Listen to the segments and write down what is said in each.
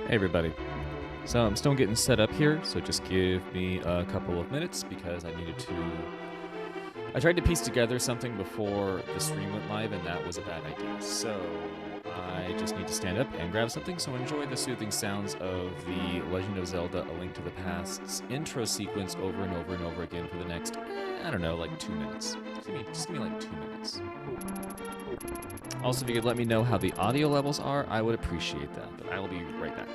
Hey everybody. So I'm still getting set up here, so just give me a couple of minutes because I tried to piece together something before the stream went live and that was a bad idea. So I just need to stand up and grab something, so enjoy the soothing sounds of the Legend of Zelda: A Link to the Past's intro sequence over and over and over again for the next, I don't know, like 2 minutes. Just give me like 2 minutes. Also, if you could let me know how the audio levels are, I would appreciate that, but I will be right back.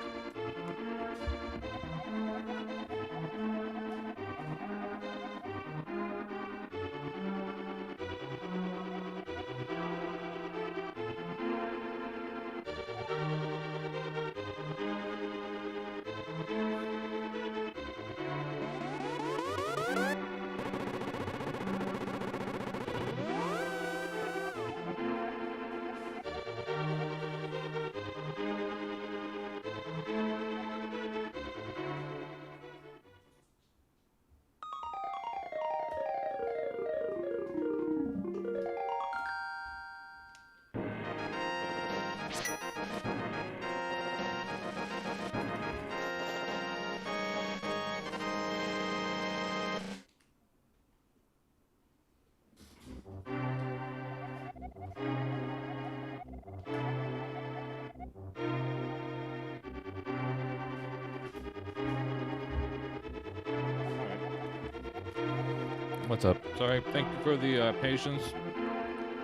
What's up? Sorry, thank you for the patience.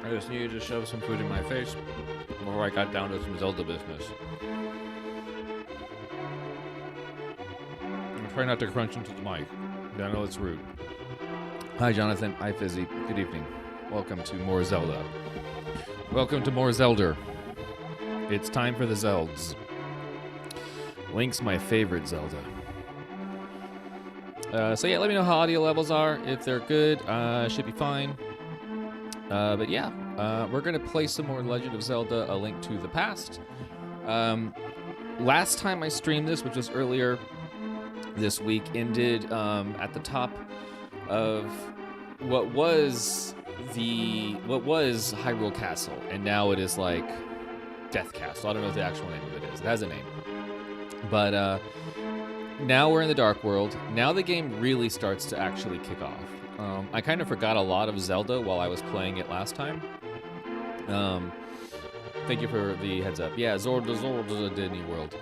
I just needed to shove some food in my face before I got down to some Zelda business. I'm trying not to crunch into the mic. I know it's rude. Hi, Jonathan. Hi, Fizzy. Good evening. Welcome to more Zelda. Welcome to more Zelda. It's time for the Zelds. Link's my favorite Zelda. So yeah, let me know how audio levels are. If they're good, should be fine. But yeah, we're gonna play some more Legend of Zelda: A Link to the Past. Last time I streamed this, which was earlier this week, ended at the top of what was Hyrule Castle, and now it is like Death Castle. I don't know what the actual name of it is. It has a name, but now we're in the Dark World. Now the game really starts to actually kick off. I kind of forgot a lot of Zelda while I was playing it last time. Thank you for the heads up. Yeah, Zorda Disney World.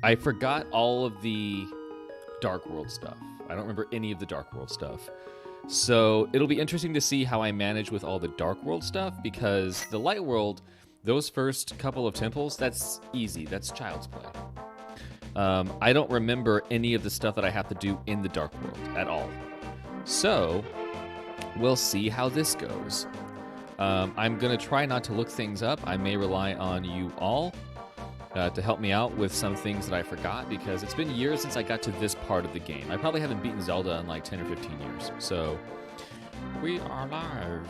I forgot all of the Dark World stuff. I don't remember any of the Dark World stuff. So it'll be interesting to see how I manage with all the Dark World stuff, because the Light World, those first couple of temples, that's easy. That's child's play. I don't remember any of the stuff that I have to do in the Dark World at all. So, we'll see how this goes. I'm going to try not to look things up. I may rely on you all to help me out with some things that I forgot, because it's been years since I got to this part of the game. I probably haven't beaten Zelda in like 10 or 15 years. So, we are live.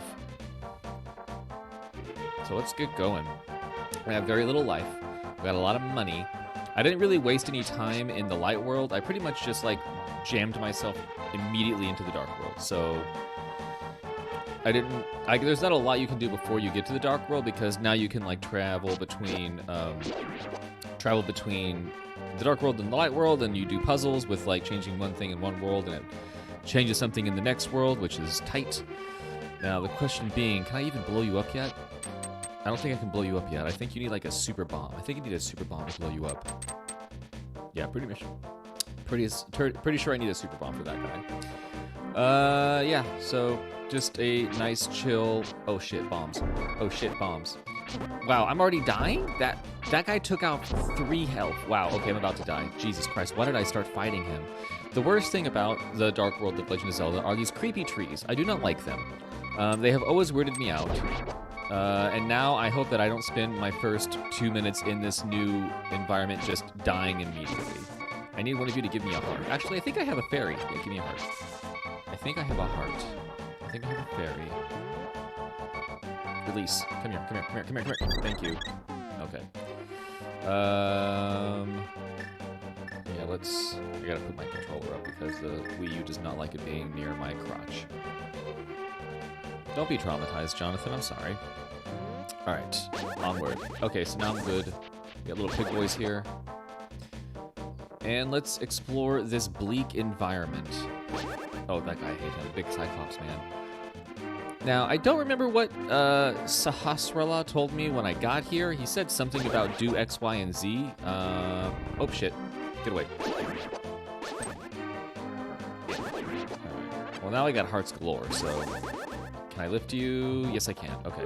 So let's get going. I have very little life. I've got a lot of money. I didn't really waste any time in the Light World. I pretty much just like jammed myself immediately into the Dark World. So there's not a lot you can do before you get to the Dark World, because now you can like travel between the Dark World and the Light World, and you do puzzles with like changing one thing in one world and it changes something in the next world, which is tight. Now the question being, can I even blow you up yet? I don't think I can blow you up yet. I think you need like a super bomb. I think you need a super bomb to blow you up. Yeah, pretty sure I need a super bomb for that guy. Yeah, so just a nice chill. Oh shit, bombs. Oh shit, bombs. Wow, I'm already dying? That guy took out 3 health. Wow, okay, I'm about to die. Jesus Christ, why did I start fighting him? The worst thing about the Dark World of Legend of Zelda are these creepy trees. I do not like them. They have always weirded me out. And now I hope that I don't spend my first 2 minutes in this new environment just dying immediately. I need one of you to give me a heart. Actually, I think I have a fairy. Yeah, give me a heart. I think I have a heart. I think I have a fairy. Release. Come here, come here, come here, come here, come here. Thank you. Okay. Yeah, I gotta put my controller up because the Wii U does not like it being near my crotch. Don't be traumatized, Jonathan. I'm sorry. All right, onward. Okay, so now I'm good. Got little pig boys here. And let's explore this bleak environment. Oh, that guy, I hate him. Big Cyclops man. Now, I don't remember what Sahasrara told me when I got here. He said something about do X, Y, and Z. Oh, shit. Get away. Well, now I got hearts galore, so... Can I lift you? Yes, I can. Okay.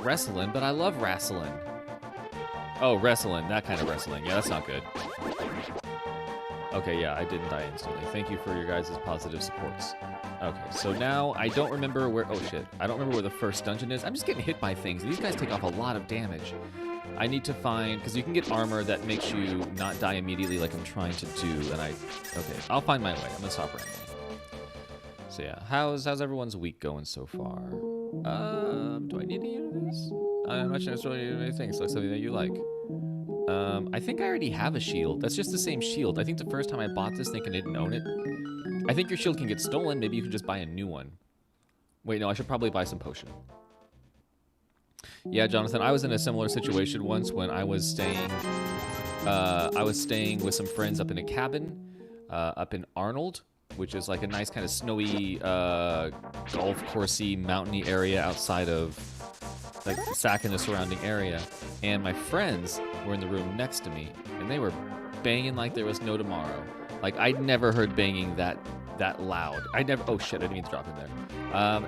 Wrestling, but I love wrestling. Oh, wrestling. That kind of wrestling. Yeah, that's not good. Okay, yeah, I didn't die instantly. Thank you for your guys' positive supports. Okay, so now I don't remember where... Oh, shit. I don't remember where the first dungeon is. I'm just getting hit by things. These guys take off a lot of damage. I need to find... Because you can get armor that makes you not die immediately like I'm trying to do, and I... Okay, I'll find my way. I'm going to stop rambling. So, yeah. How's everyone's week going so far? Do I need to use this? I'm not sure anything. So, something that you like. I think I already have a shield. That's just the same shield. I think the first time I bought this thing, I didn't own it. I think your shield can get stolen. Maybe you can just buy a new one. Wait, no, I should probably buy some potion. Yeah, Jonathan, I was in a similar situation once when I was staying with some friends up in a cabin up in Arnold, which is like a nice kind of snowy golf coursey mountainy area outside of like Sac and the surrounding area. And my friends were in the room next to me, and they were banging like there was no tomorrow. Like, I'd never heard banging that loud. Oh shit, I didn't mean to drop in there.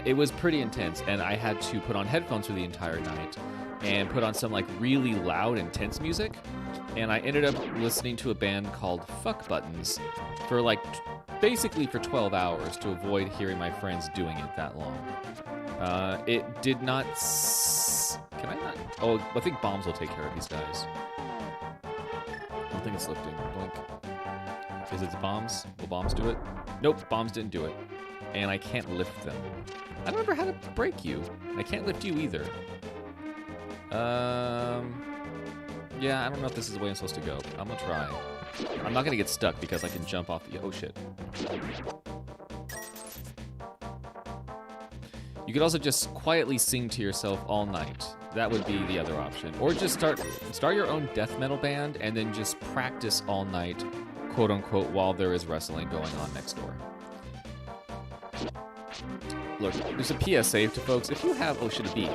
It was pretty intense, and I had to put on headphones for the entire night and put on some like really loud, intense music. And I ended up listening to a band called Fuck Buttons for like basically for 12 hours to avoid hearing my friends doing it that long. It did not... Can I not... Oh, I think bombs will take care of these guys. I don't think it's lifting. Blink. Is it the bombs? Will bombs do it? Nope, bombs didn't do it. And I can't lift them. I don't remember how to break you. I can't lift you either. Yeah, I don't know if this is the way I'm supposed to go. I'm gonna try. I'm not gonna get stuck because I can jump off the... Oh, shit. You could also just quietly sing to yourself all night. That would be the other option. Or just start your own death metal band and then just practice all night, quote unquote, while there is wrestling going on next door. Look, there's a PSA to folks. If you have... Oh, should it be?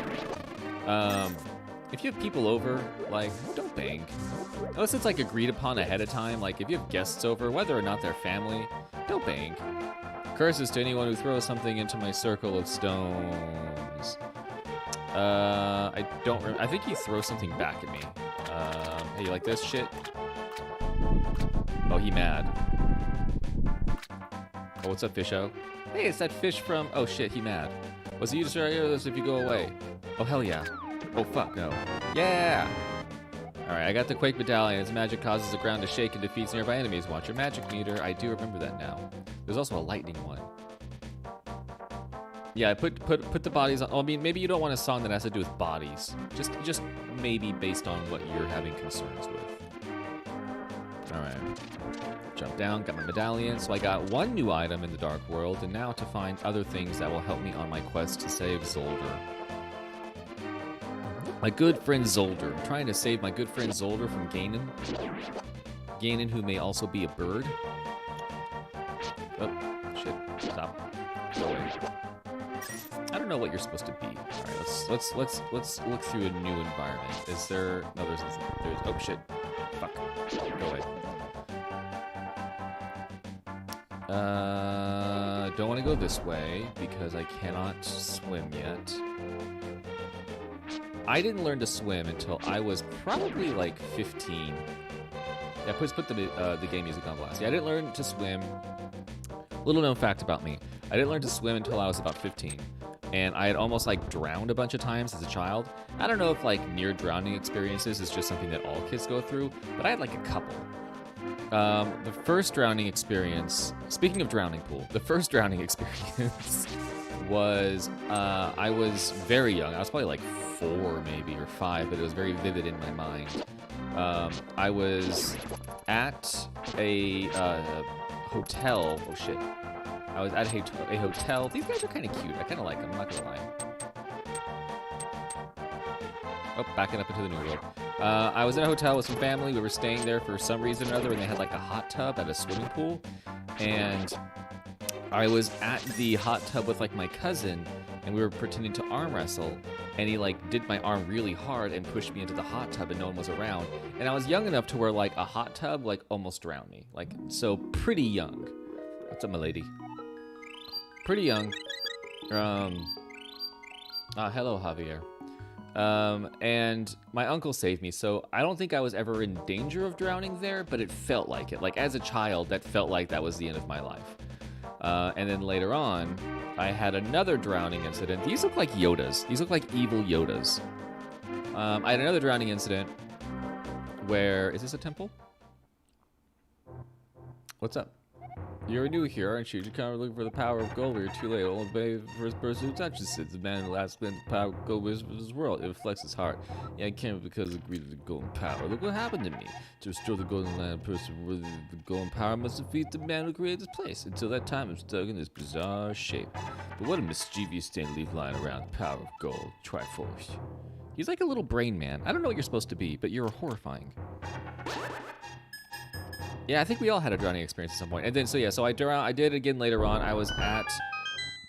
If you have people over, like, don't bang. Unless it's, like, agreed upon ahead of time. Like, if you have guests over, whether or not they're family, don't bang. Curses to anyone who throws something into my circle of stones. I don't remember. I think he throws something back at me. Hey, you like this shit? Oh, he mad. Oh, what's up, Fisho? Hey, it's that fish from... Oh, shit, he mad. Was it you to destroy this if you go away? Oh, hell yeah. Oh, fuck, no. Yeah! Alright, I got the Quake Medallion. Its magic causes the ground to shake and defeats nearby enemies. Watch your magic meter. I do remember that now. There's also a lightning one. Yeah, put the bodies on... Oh, I mean, maybe you don't want a song that has to do with bodies. Just maybe based on what you're having concerns with. Alright. Jump down, got my medallion. So I got one new item in the Dark World, and now to find other things that will help me on my quest to save Zelda. My good friend Zelda. I'm trying to save my good friend Zelda from Ganon. Ganon, who may also be a bird. Oh, shit. Stop. Go away. I don't know what you're supposed to be. Alright, let's look through a new environment. Is there... No, there's... Oh, shit. Fuck. Go away. Don't want to go this way because I cannot swim yet. I didn't learn to swim until I was probably like 15. Yeah, please put the game music on blast. Yeah, I didn't learn to swim. Little known fact about me. I didn't learn to swim until I was about 15. And I had almost like drowned a bunch of times as a child. I don't know if like near drowning experiences is just something that all kids go through, but I had like a couple. The first drowning experience, speaking of drowning pool, the first drowning experience was, I was very young. I was probably like 4 maybe, or 5, but it was very vivid in my mind. I was at a hotel. Oh shit. I was at a hotel. These guys are kind of cute. I kind of like them, I'm not gonna lie. Oh, backing up into the new world. I was in a hotel with some family. We were staying there for some reason or other, and they had like a hot tub at a swimming pool. And I was at the hot tub with like my cousin, and we were pretending to arm wrestle. And he like did my arm really hard and pushed me into the hot tub, and no one was around. And I was young enough to where like a hot tub like almost drowned me. Like, so pretty young. What's up, my lady? Pretty young. Hello, Javier. And my uncle saved me, so I don't think I was ever in danger of drowning there, but it felt like it. Like, as a child, that felt like that was the end of my life. And then later on, I had another drowning incident. These look like Yodas. These look like evil Yodas. I had another drowning incident where... Is this a temple? What's up? You're new here, aren't you? You kind of looking for the power of gold, but you're too late. Only the first person who touches it, the man who last spent the power of gold with his world. It reflects his heart. Yeah, I can't because it agreed to the golden power. Look what happened to me. To restore the golden land, person with the golden power must defeat the man who created this place. Until that time, I'm stuck in this bizarre shape. But what a mischievous thing to leave lying around. The power of gold. Triforce. He's like a little brain man. I don't know what you're supposed to be, but you're horrifying. Yeah, I think we all had a drowning experience at some point. And then, so I did it again later on. I was at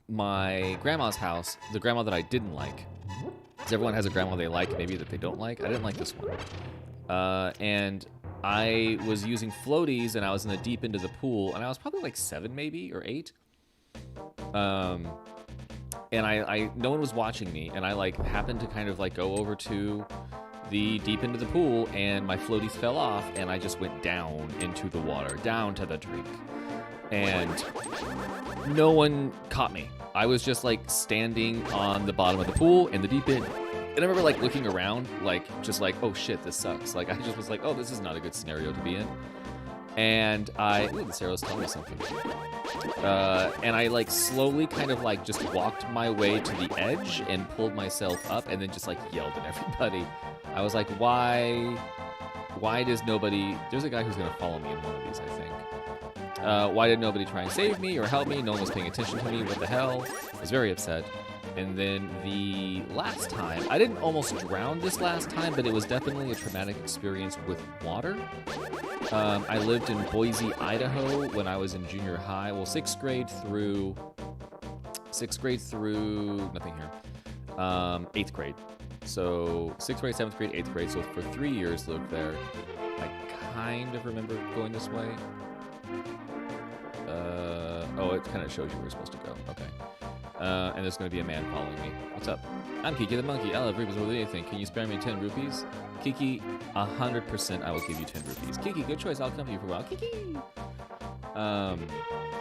my grandma's house, the grandma that I didn't like. Because everyone has a grandma they like, maybe that they don't like. I didn't like this one. And I was using floaties, and I was in the deep end of the pool, and I was probably like 7 maybe, or 8. And no one was watching me, and I like happened to kind of like go over to the deep into the pool, and my floaties fell off, and I just went down into the water, down to the drink. And no one caught me. I was just like standing on the bottom of the pool in the deep end. And I remember like looking around, like just like, oh shit, this sucks. Like I just was like, oh, this is not a good scenario to be in. And this arrow's telling me something. And I like slowly kind of like just walked my way to the edge and pulled myself up, and then just like yelled at everybody. I was like, why does nobody... There's a guy who's going to follow me in one of these, I think. Why did nobody try and save me or help me? No one was paying attention to me. What the hell? I was very upset. And then the last time... I didn't almost drown this last time, but it was definitely a traumatic experience with water. I lived in Boise, Idaho when I was in junior high. Well, 6th grade through... Nothing here. 8th grade. So 6th grade, 7th grade, 8th grade. So for 3 years lived there. I kind of remember going this way. Oh, it kind of shows you where we're supposed to go. Okay. And there's going to be a man following me. What's up? I'm Kiki the monkey. I love rupees more than anything. Can you spare me 10 rupees? Kiki, 100% I will give you 10 rupees. Kiki, good choice. I'll come to you for a while. Kiki!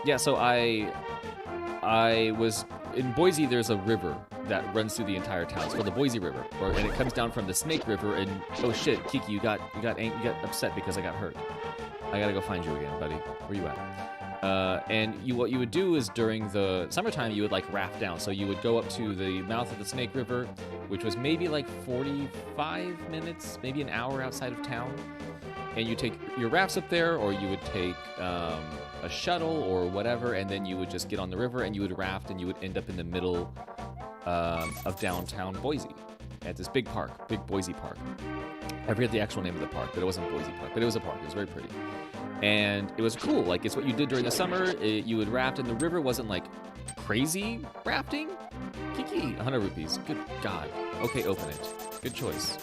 Yeah, so I was... In Boise, there's a river that runs through the entire town. It's called the Boise River, and it comes down from the Snake River. And oh shit, Kiki, you got upset because I got hurt. I gotta go find you again, buddy. Where you at? What you would do is during the summertime, you would like raft down. So you would go up to the mouth of the Snake River, which was maybe like 45 minutes, maybe an hour outside of town. And you take your rafts up there, or you would take a shuttle or whatever, and then you would just get on the river and you would raft, and you would end up in the middle of downtown Boise at this big park, big Boise Park. I forget the actual name of the park, but it wasn't Boise Park, but it was a park. It was very pretty. And it was cool. Like, it's what you did during the summer. You would raft, and the river wasn't like crazy rafting. Kiki, 100 rupees. Good God. Okay, open it. Good choice.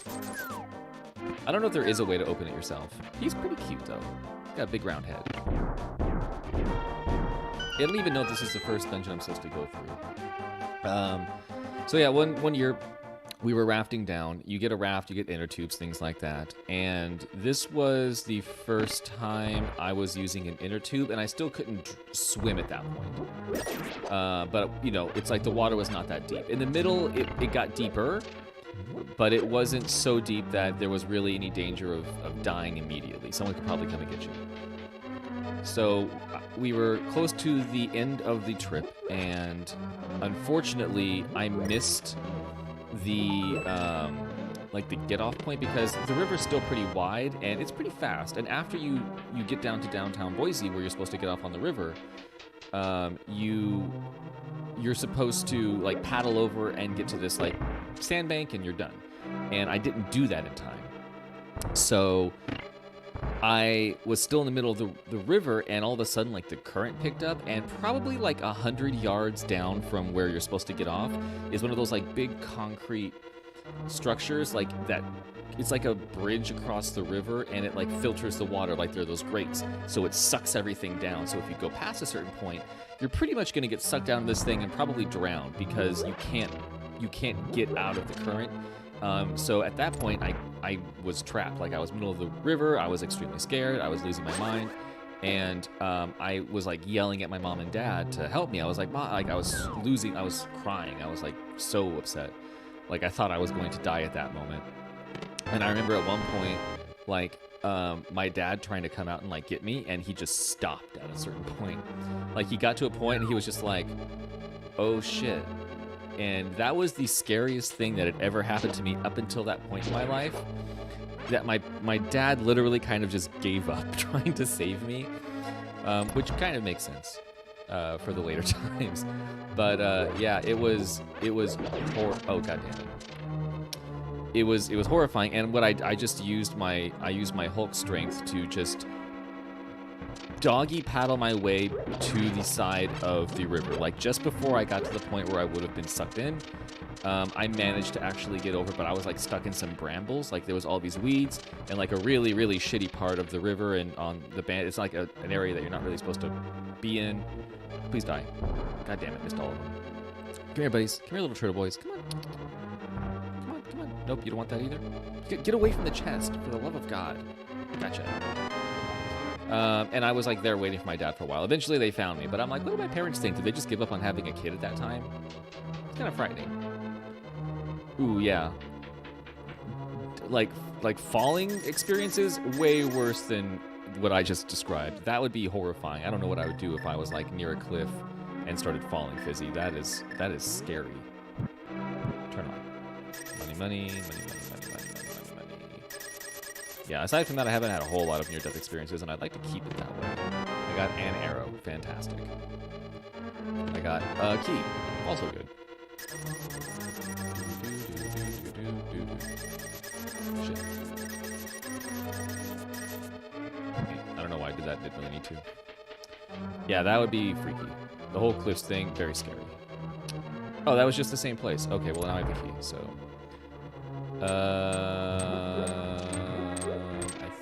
I don't know if there is a way to open it yourself. He's pretty cute, though. Got a big round head. I don't even know if this is the first dungeon I'm supposed to go through. So yeah, one year we were rafting down. You get a raft, you get inner tubes, things like that. And this was the first time I was using an inner tube, and I still couldn't swim at that point. But, you know, it's like the water was not that deep. In the middle, it got deeper, but it wasn't so deep that there was really any danger of dying immediately. Someone could probably come and get you. So we were close to the end of the trip, and unfortunately, I missed the like the get off point, because the river's still pretty wide and it's pretty fast. And after you get down to downtown Boise, where you're supposed to get off on the river, you're supposed to like paddle over and get to this like sandbank, and you're done. and I didn't do that in time. So I was still in the middle of the river, and all of a sudden, like, the current picked up, and probably like 100 yards down from where you're supposed to get off is one of those like big concrete structures, like that. It's like a bridge across the river, and it like filters the water, like there are those grates, so it sucks everything down. So if you go past a certain point, you're pretty much going to get sucked down this thing and probably drown, because you can't get out of the current. So at that point, I was trapped. Like, I was middle of the river. I was extremely scared. I was losing my mind. And I was like yelling at my mom and dad to help me. I was like, Mom, like, I was crying. I was like so upset. Like, I thought I was going to die at that moment. And I remember at one point, like, my dad trying to come out and like get me, and he just stopped at a certain point. Like, he got to a point and he was just like, oh shit. And that was the scariest thing that had ever happened to me up until that point in my life. That my dad literally kind of just gave up trying to save me, which kind of makes sense for the later times. But yeah, it was oh god damn it. It was horrifying, and what I just used my Hulk strength to just doggy paddle my way to the side of the river. Like, just before I got to the point where I would have been sucked in, I managed to actually get over, but I was like stuck in some brambles. Like, there was all these weeds and like a really, really shitty part of the river, and on the band, it's like an area that you're not really supposed to be in. Please die. God damn it, missed all of them. Come here, buddies. Come here, little turtle boys. Come on. Come on. Nope, you don't want that either. Get away from the chest, for the love of God. Gotcha. And I was like there waiting for my dad for a while. Eventually they found me, but I'm like, what do my parents think? Did they just give up on having a kid at that time? It's kind of frightening. Ooh, yeah. Like falling experiences, way worse than what I just described. That would be horrifying. I don't know what I would do if I was like near a cliff and started falling, Fizzy. That is scary. Turn on. Money. Yeah, aside from that, I haven't had a whole lot of near-death experiences, and I'd like to keep it that way. I got an arrow. Fantastic. I got a key. Also good. Shit. I don't know why I did that. Didn't really need to. Yeah, that would be freaky. The whole cliffs thing, very scary. Oh, that was just the same place. Okay, well, now I have the key, so... I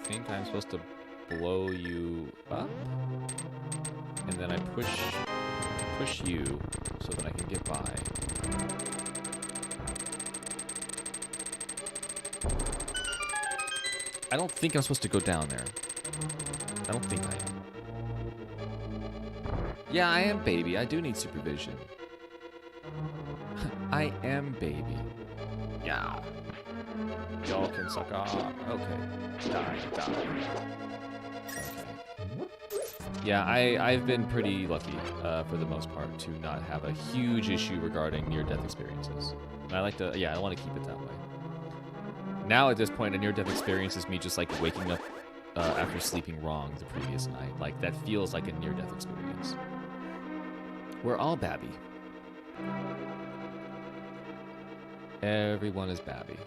think I'm supposed to blow you up, and then I push you so that I can get by. I don't think I'm supposed to go down there. I don't think I am. Yeah, I am baby. I do need supervision. I am baby. Yeah. Y'all can suck off. Okay. Die. Okay. Yeah, I've been pretty lucky, for the most part, to not have a huge issue regarding near-death experiences. And I like to, yeah, I want to keep it that way. Now, at this point, a near-death experience is me just, like, waking up after sleeping wrong the previous night. Like, that feels like a near-death experience. We're all babby. Everyone is babby.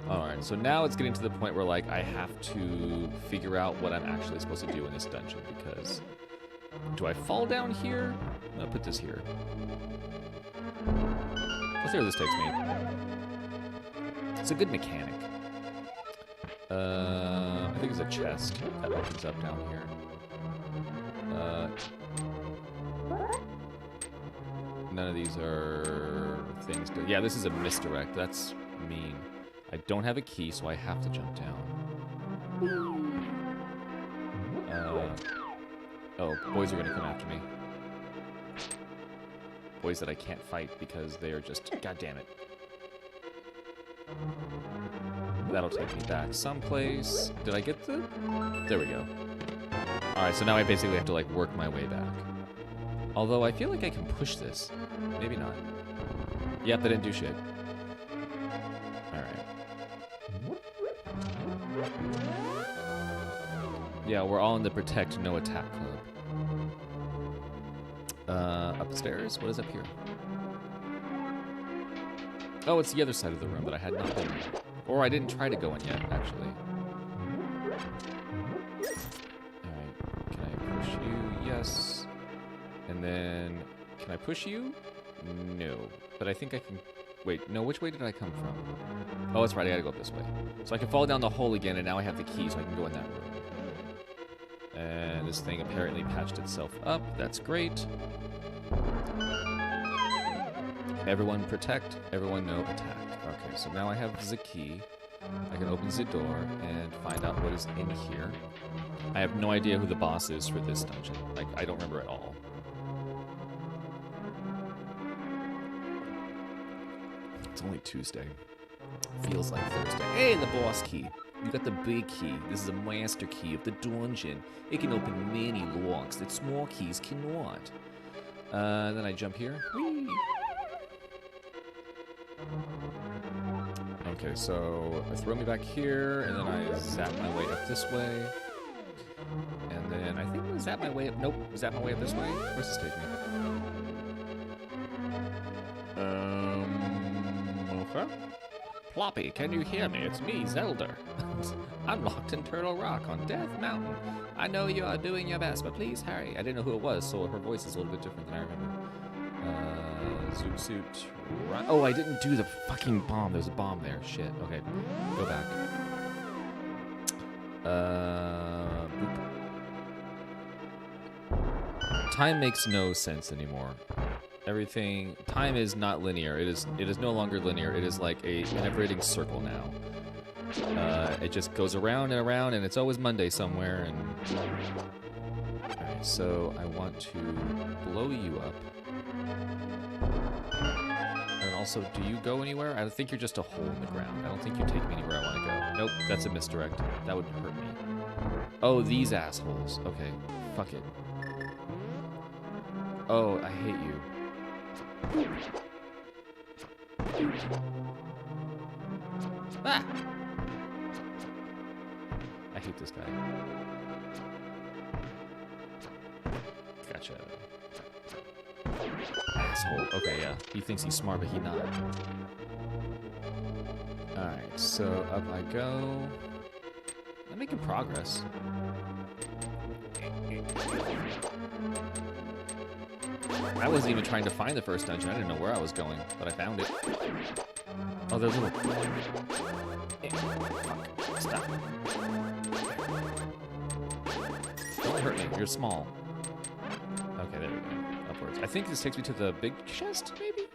Alright, so now it's getting to the point where, like, I have to figure out what I'm actually supposed to do in this dungeon, because... Do I fall down here? I'm gonna put this here. Let's see where this takes me. It's a good mechanic. I think it's a chest that opens up down here. None of these are things to... Yeah, this is a misdirect. That's mean. I don't have a key, so I have to jump down. Oh, boys are gonna come after me. Boys that I can't fight because they are just... God damn it. That'll take me back someplace. Did I get the... There we go. Alright, so now I basically have to, like, work my way back. Although I feel like I can push this. Maybe not. Yep, I didn't do shit. Alright. Yeah, we're all in the Protect No Attack Club. Upstairs? What is up here? Oh, it's the other side of the room that I had not been in. Or I didn't try to go in yet, actually. Alright, can I push you? Yes. And then, can I push you? No. But I think I can... Wait, no, which way did I come from? Oh, that's right, I gotta go this way. So I can fall down the hole again, and now I have the key, so I can go in that room. And this thing apparently patched itself up. That's great. Everyone protect, everyone no attack. Okay, so now I have the key. I can open the door and find out what is in here. I have no idea who the boss is for this dungeon. Like, I don't remember at all. It's only Tuesday. Feels like Thursday. Hey, the boss key. You got the big key. This is a master key of the dungeon. It can open many locks that small keys cannot. Then I jump here. Whee! Okay, so throw me back here, and then I zap my way up this way. And then I think I'm gonna zap my way up. Nope, zap my way up this way. Where's this take me? Okay. Ploppy, can you hear me? It's me, Zelda. I'm locked in Turtle Rock on Death Mountain. I know you are doing your best, but please hurry. I didn't know who it was, so her voice is a little bit different than I remember. Zoot suit. Run. Oh, I didn't do the fucking bomb. There's a bomb there. Shit. Okay. Go back. Boop. Time makes no sense anymore. Everything. Time is not linear. It is no longer linear. It is like a never-ending circle now. It just goes around and around, and it's always Monday somewhere. And alright, so I want to blow you up. And also, do you go anywhere? I think you're just a hole in the ground. I don't think you take me anywhere I want to go. Nope, that's a misdirect. That would hurt me. Oh, these assholes. Okay, fuck it. Oh, I hate you. Ah! I hate this guy. Gotcha. Asshole. Okay, yeah. He thinks he's smart, but he's not. Alright, so up I go. I'm making progress. I wasn't even trying to find the first dungeon. I didn't know where I was going, but I found it. Oh, there's a little... Fuck. Stop. Don't hurt me. You're small. Okay, there we go. Upwards. I think this takes me to the big chest, maybe?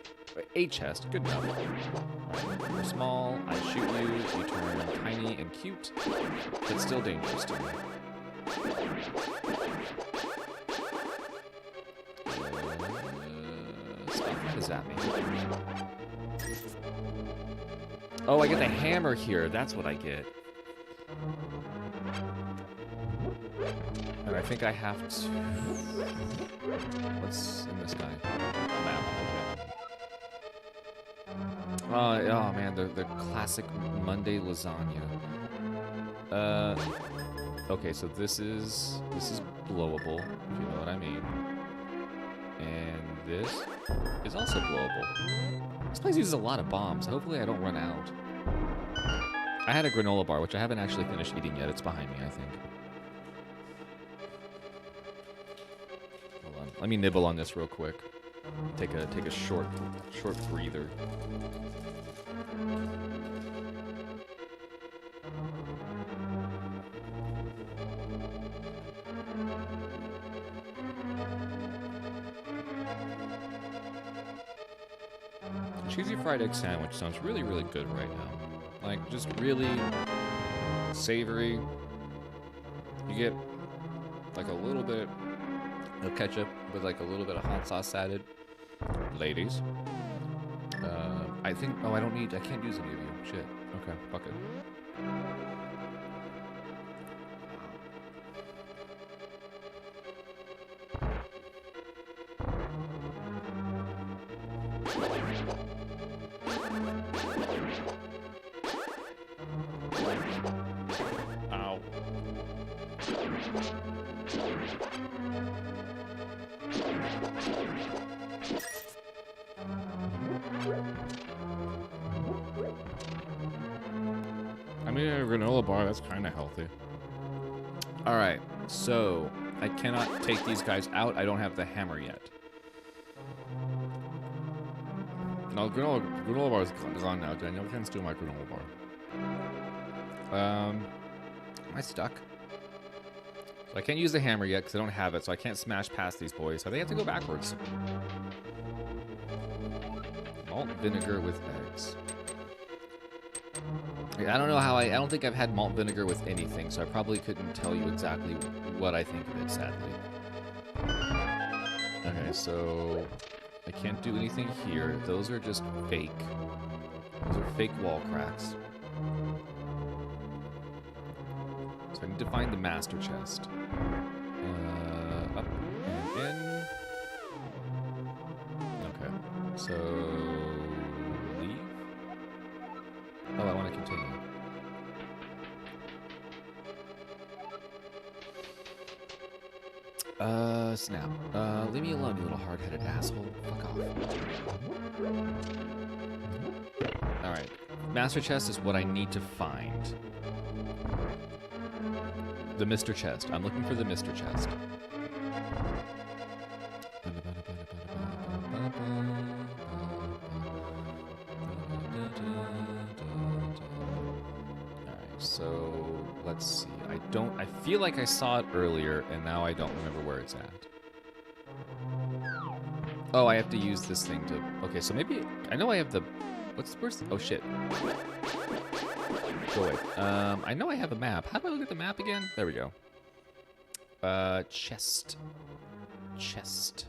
A chest. Good enough. Right. You're small. I shoot you. You turn tiny and cute, but still dangerous to me. What does that mean? Oh, I get the hammer here. That's what I get. And I think I have to... What's in this guy? Map. Okay. Oh man, the classic Monday lasagna. Okay, so this is blowable, if you know what I mean. And this is also blowable. This place uses a lot of bombs. Hopefully I don't run out. I had a granola bar, which I haven't actually finished eating yet. It's behind me, I think. Hold on. Let me nibble on this real quick. Take a short breather. Cheesy fried egg sandwich sounds really, really good right now. Like, just really savory. You get like a little bit of ketchup with like a little bit of hot sauce added. Ladies. I think, oh, I can't use any of you. Shit. Okay, fuck it. Ow. That's kind of healthy. All right, so I cannot take these guys out. I don't have the hammer yet. No, granola bar is gone now. Daniel can steal my granola bar. Am I stuck? So I can't use the hammer yet because I don't have it, so I can't smash past these boys. So I think I have to go backwards. Malt vinegar with eggs. I don't know how I don't think I've had malt vinegar with anything, so I probably couldn't tell you exactly what I think of it, sadly. Okay, so I can't do anything here. Those are just fake. Those are fake wall cracks. So I need to find the master chest. Up and in. Okay, so leave. Oh, I want to continue. Snap. Leave me alone, you little hard-headed asshole. Fuck off. Alright. Master chest is what I need to find. The Mr. Chest. I'm looking for the Mr. Chest. Alright, so let's see. I feel like I saw it earlier, and now I don't remember where it's at. Oh, I have to use this thing to... Okay, so maybe... I know I have the... Where's... Oh, shit. Go away. I know I have a map. How do I look at the map again? There we go. Chest. Chest.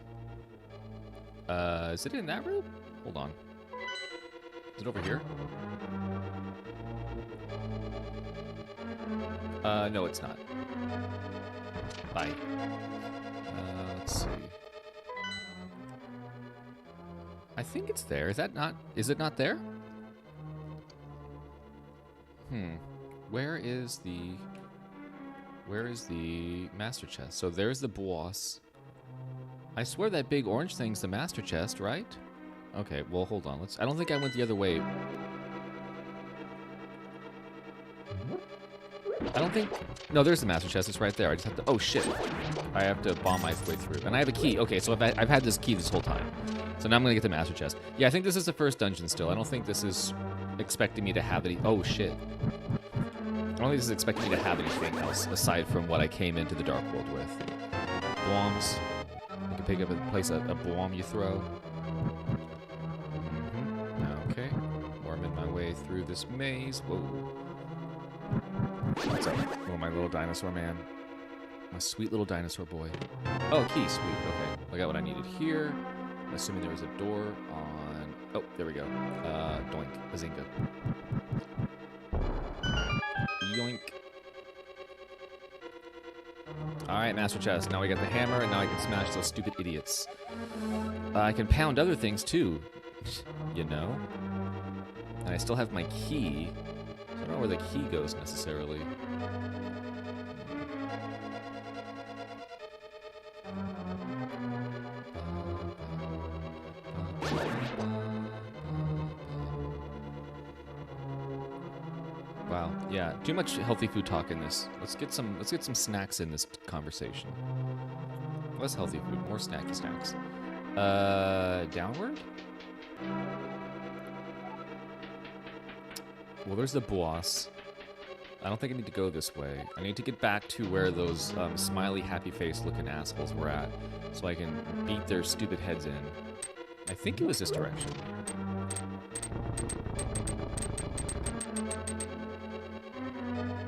Is it in that room? Hold on. Is it over here? No, it's not. Bye. Let's see. I think it's there. Is that not... Is it not there? Where is the master chest? So there's the boss. I swear that big orange thing's the master chest, right? Okay, well, hold on. I don't think I went the other way. I don't think... No, there's the master chest. It's right there. I just have to... Oh, shit. I have to bomb my way through. And I have a key. Okay, so I've had this key this whole time. So now I'm going to get the master chest. Yeah, I think this is the first dungeon still. I don't think this is expecting me to have any... Oh, shit. I don't think this is expecting me to have anything else aside from what I came into the Dark World with. Bombs. You can pick up and place a bomb you throw. Okay. Worming my way through this maze. Whoa. What's up? Oh, my little dinosaur man. My sweet little dinosaur boy. Oh, key. Sweet. Okay. I got what I needed here. I'm assuming there was a door on... Oh, there we go. Doink. Bazinga. Yoink. Alright, master chest. Now we got the hammer, and now I can smash those stupid idiots. I can pound other things, too. You know? And I still have my key. So I don't know where the key goes, necessarily. Wow, yeah, too much healthy food talk in this. Let's get some snacks in this conversation. Less healthy food, more snacky snacks. Downward? Well, there's the boss. I don't think I need to go this way. I need to get back to where those smiley, happy-faced looking assholes were at, so I can beat their stupid heads in. I think it was this direction.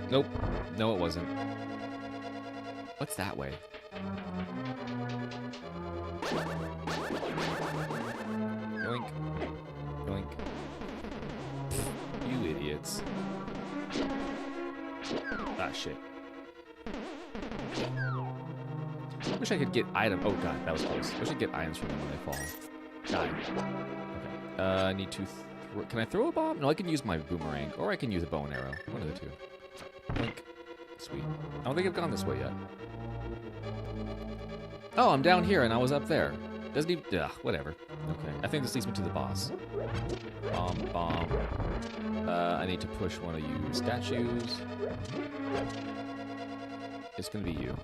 Nope. No, it wasn't. What's that way? Yoink. Yoink. You idiots. Ah, shit. Wish I could get items. Oh, God, that was close. Wish I could get items from them when they fall. Die. Okay. I need to... Can I throw a bomb? No, I can use my boomerang. Or I can use a bow and arrow. One of the two. Blink. Sweet. I don't think I've gone this way yet. Oh, I'm down here and I was up there. Doesn't even... Ugh, whatever. Okay, I think this leads me to the boss. Bomb. I need to push one of you statues. It's gonna be you.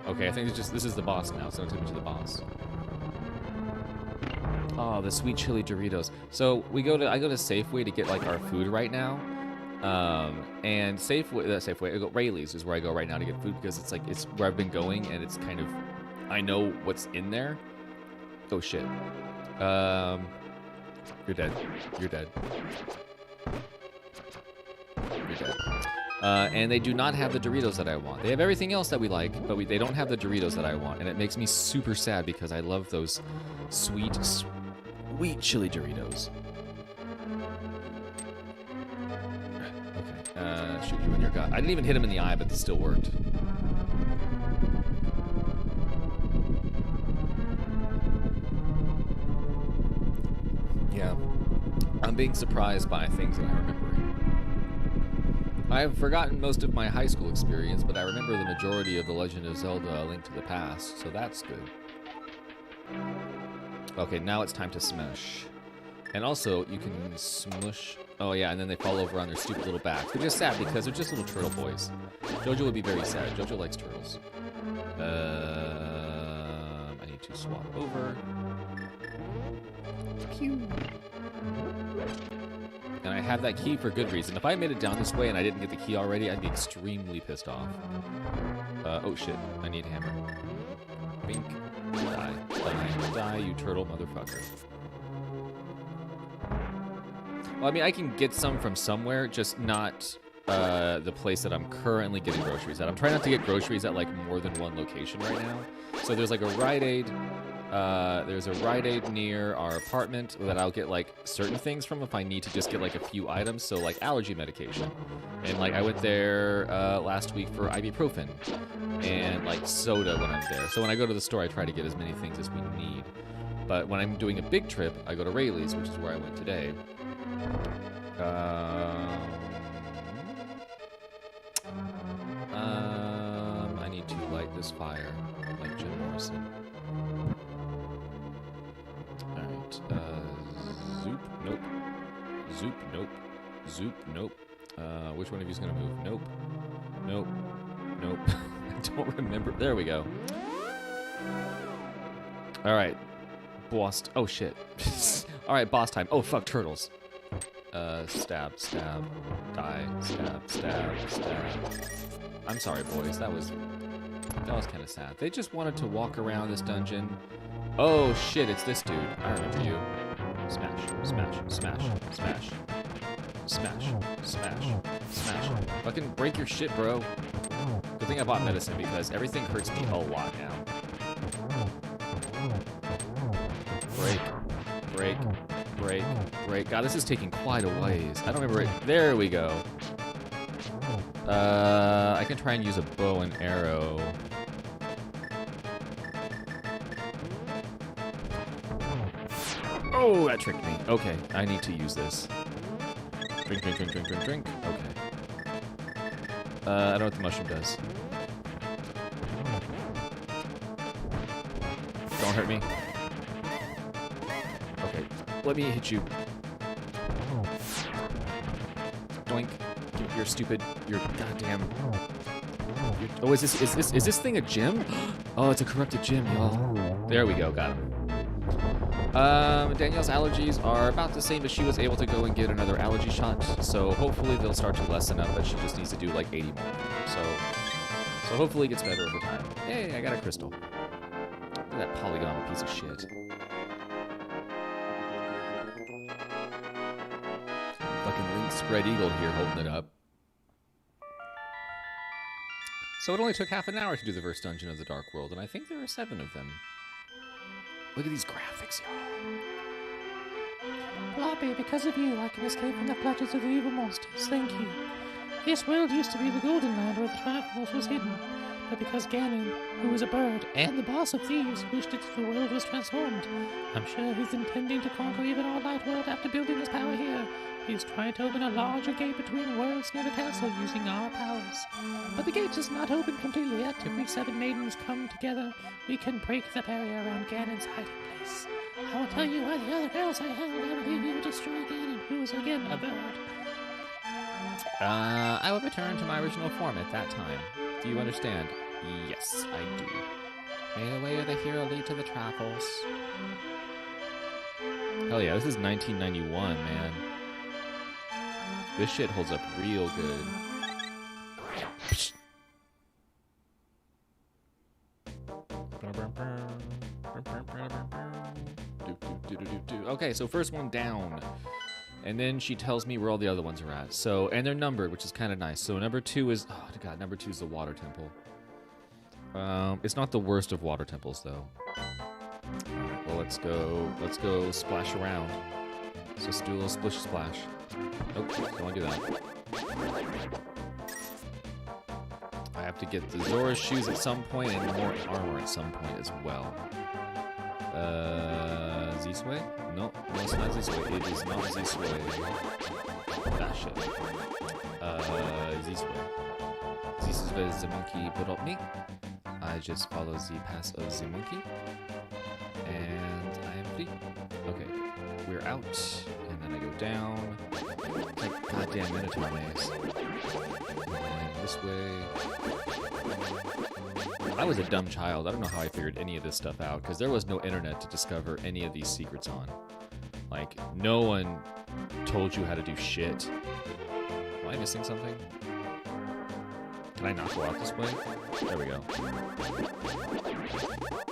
Okay, I think this is the boss now, so it'll take me to the boss. Oh, the sweet chili Doritos. So I go to Safeway to get like our food right now. And Safeway, Rayleigh's is where I go right now to get food because it's where I've been going and it's kind of, I know what's in there. Oh shit. You're dead. You're dead. You're dead. And they do not have the Doritos that I want. They have everything else that we like, but they don't have the Doritos that I want, and it makes me super sad because I love those sweet chili Doritos. Okay, shoot you in your gut. I didn't even hit him in the eye, but this still worked. Yeah, I'm being surprised by things that I remember. I've forgotten most of my high school experience, but I remember the majority of The Legend of Zelda: A Link to the Past, so that's good. Okay, now it's time to smush. And also, you can smush... Oh yeah, and then they fall over on their stupid little backs, which is sad because they're just little turtle boys. Jojo would be very sad. Jojo likes turtles. I need to swap over. Pew. And I have that key for good reason. If I made it down this way and I didn't get the key already, I'd be extremely pissed off. Oh shit, I need hammer. Bink. Die, you turtle motherfucker. Well, I mean, I can get some from somewhere, just not the place that I'm currently getting groceries at. I'm trying not to get groceries at, like, more than one location right now. So there's, like, a Rite Aid. There's a Rite Aid near our apartment that I'll get, like, certain things from if I need to just get, like, a few items. So, like, allergy medication. And, like, I went there last week for ibuprofen and, like, soda when I'm there. So when I go to the store, I try to get as many things as we need. But when I'm doing a big trip, I go to Rayleigh's, which is where I went today. I need to light this fire like Jim Morrison. Alright, zoop, nope. Zoop, nope. Zoop, nope. Which one of you's gonna move? Nope. Nope. Nope. I don't remember. There we go. Alright. Boss. Oh, shit. Alright, boss time. Oh, fuck, turtles. Stab. Die. Stab. I'm sorry, boys. That was kind of sad. They just wanted to walk around this dungeon. Oh, shit, it's this dude. I remember you. Smash. Fucking break your shit, bro. Good thing I bought medicine because everything hurts me a lot now. Break. God, this is taking quite a ways. I don't remember it. There we go. I can try and use a bow and arrow. Oh, that tricked me. Okay, I need to use this. Drink. Okay. I don't know what the mushroom does. Don't hurt me. Okay, let me hit you. Doink. You're stupid. You're goddamn. Oh, is this thing a gym? Oh, it's a corrupted gym, y'all. There we go. Got him. Danielle's allergies are about the same, but she was able to go and get another allergy shot. So hopefully they'll start to lessen up, but she just needs to do like 80 more. So hopefully it gets better over time. Hey, I got a crystal. Look at that polygonal piece of shit. Fucking Link Spread Eagle here holding it up. So it only took half an hour to do the first dungeon of the Dark World, and I think there are 7 of them. Look at these graphics, y'all. Floppy, because of you, I can escape from the clutches of the evil monsters. Thank you. This world used to be the Golden Land where the Triforce was hidden. but because Ganon, who is a bird and the boss of thieves, wished it the world was transformed. I'm sure he's intending to conquer even our light world after building his power here. He's trying to open a larger gate between worlds near the castle using our powers. But the gate is not open completely yet. If we 7 maidens come together, we can break the barrier around Ganon's hiding place. I will tell you why the other girls I held never leave you to destroy Ganon, who is again a bird. I will return to my original form at that time. Do you understand? Yes, I do. May the way of the hero lead to the travels. Hell yeah, this is 1991, man. This shit holds up real good. Okay, so first one down. And then she tells me where all the other ones are at. So, and they're numbered, which is kind of nice. So number 2 is, oh god, number 2 is the water temple. It's not the worst of water temples though. Alright, well let's go splash around. So let's do a little splish splash. Nope, don't want to do that. I have to get the Zora's shoes at some point and more armor at some point as well. This way? No, it's not this way. It is not this way. That shit. This way. This is where the monkey brought me. I just follow the path of the monkey. And I am free. Okay, we're out. And then I go down. It's like goddamn Minotaur maze. And this way. I was a dumb child. I don't know how I figured any of this stuff out, because there was no internet to discover any of these secrets on. Like, no one told you how to do shit. Am I missing something? Can I not go out this way? There we go.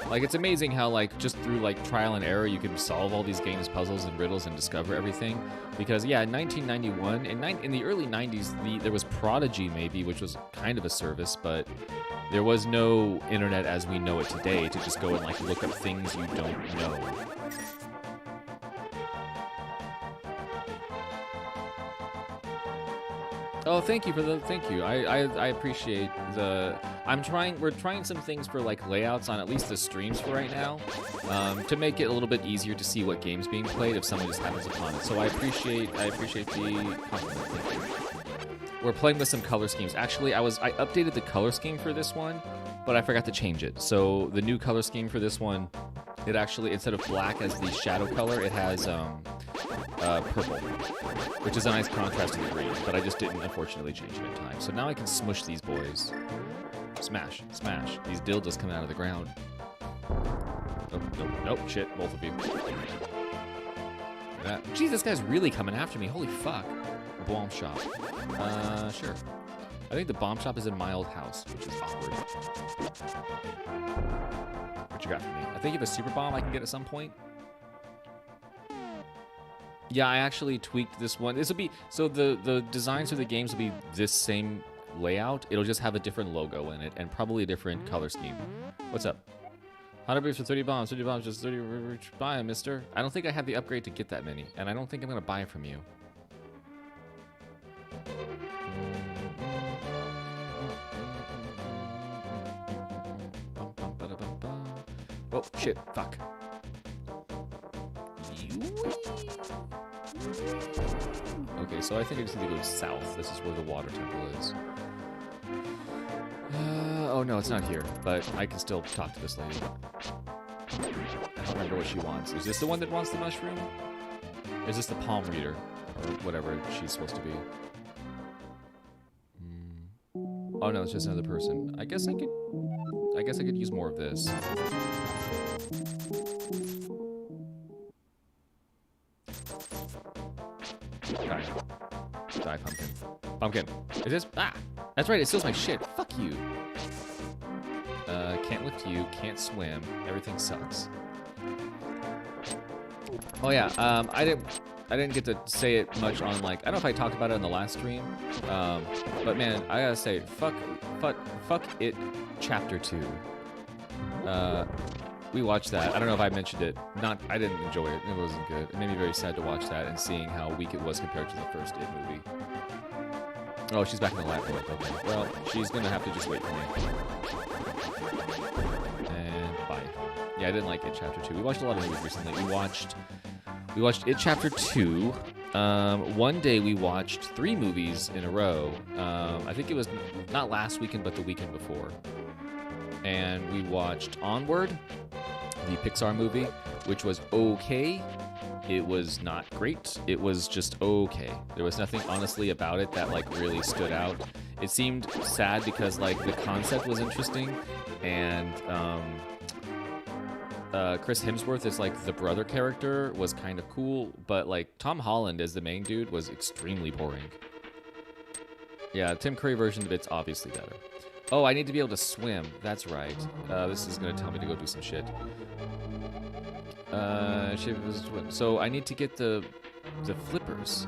Like, it's amazing how, like, just through, like, trial and error, you can solve all these games, puzzles, and riddles and discover everything. Because, yeah, in 1991, in the early 90s, there was Prodigy, maybe, which was kind of a service, but there was no internet as we know it today to just go and, like, look up things you don't know. Oh, thank you. I appreciate the... we're trying some things for, like, layouts on at least the streams for right now, to make it a little bit easier to see what game's being played if someone just happens upon it. So I appreciate the compliment. Thank you. We're playing with some color schemes. Actually, I updated the color scheme for this one, but I forgot to change it. So the new color scheme for this one, it actually, instead of black as the shadow color, it has purple, which is a nice contrast to the green, but I just didn't, unfortunately, change it in time. So now I can smush these boys. Smash, smash. These dildos coming out of the ground. Nope, shit, both of you. Jeez, this guy's really coming after me. Holy fuck. Bomb shop. Sure. I think the bomb shop is in my old house, which is awkward. What you got for me? I think you have a super bomb I can get at some point. Yeah, I actually tweaked this one. This will be, so the designs for the games will be this same layout. It'll just have a different logo in it and probably a different color scheme. What's up? 100 bricks for 30 bombs. 30 bombs, just 30. Buy them, mister. I don't think I have the upgrade to get that many, and I don't think I'm going to buy from you. Oh, shit. Fuck. Okay, so I think I just need to go south. This is where the water temple is. Oh, no, it's not here, but I can still talk to this lady. I don't remember what she wants. Is this the one that wants the mushroom? Or is this the palm reader? Or whatever she's supposed to be? Oh, no, it's just another person. I guess I could use more of this. Die, pumpkin. Pumpkin. Is this? Ah! That's right, it steals my shit. Fuck you. Can't lift you, can't swim. Everything sucks. Oh yeah, I didn't get to say it much on, like, I don't know if I talked about it in the last stream, but man, I gotta say, fuck it, Chapter 2. We watched that. I don't know if I mentioned it. I didn't enjoy it. It wasn't good. It made me very sad to watch that and seeing how weak it was compared to the first It movie. Oh, she's back in the light world. Okay. Well, she's gonna have to just wait for me. And bye. Yeah, I didn't like It Chapter 2. We watched a lot of movies recently. We watched It Chapter 2. One day we watched 3 movies in a row. I think it was not last weekend, but the weekend before. And we watched Onward, the Pixar movie, which was okay. It was not great. It was just okay. There was nothing, honestly, about it that, like, really stood out. It seemed sad because, like, the concept was interesting, and Chris Hemsworth is, like, the brother character was kind of cool, but, like, Tom Holland as the main dude was extremely boring. Yeah, Tim Curry version of it's obviously better. Oh, I need to be able to swim. That's right. This is going to tell me to go do some shit. So I need to get the flippers.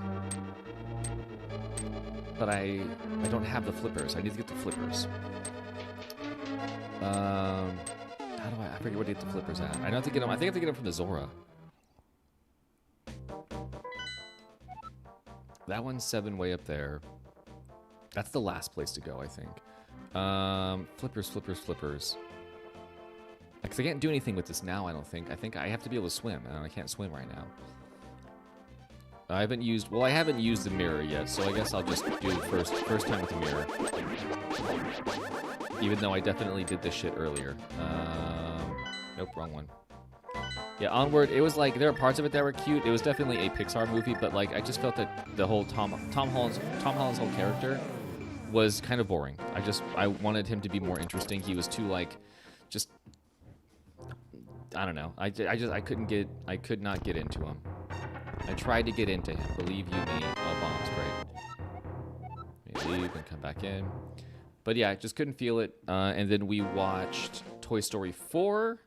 But I don't have the flippers. I need to get the flippers. How do I forget where to get the flippers at. I don't have to get them. I think I have to get them from the Zora. That one's 7 way up there. That's the last place to go, I think. Flippers. Because I can't do anything with this now, I don't think. I think I have to be able to swim, and I can't swim right now. I haven't used the mirror yet, so I guess I'll just do the first time with the mirror. Even though I definitely did this shit earlier. Nope, wrong one. Yeah, Onward, it was like, there are parts of it that were cute. It was definitely a Pixar movie, but like, I just felt that the whole Tom Holland's whole character was kind of boring. I wanted him to be more interesting. He was too, like, just, I don't know. I could not get into him. I tried to get into him. Believe you me. Oh, bombs, great. Let me leave and come back in. But yeah, I just couldn't feel it. And then we watched Toy Story 4,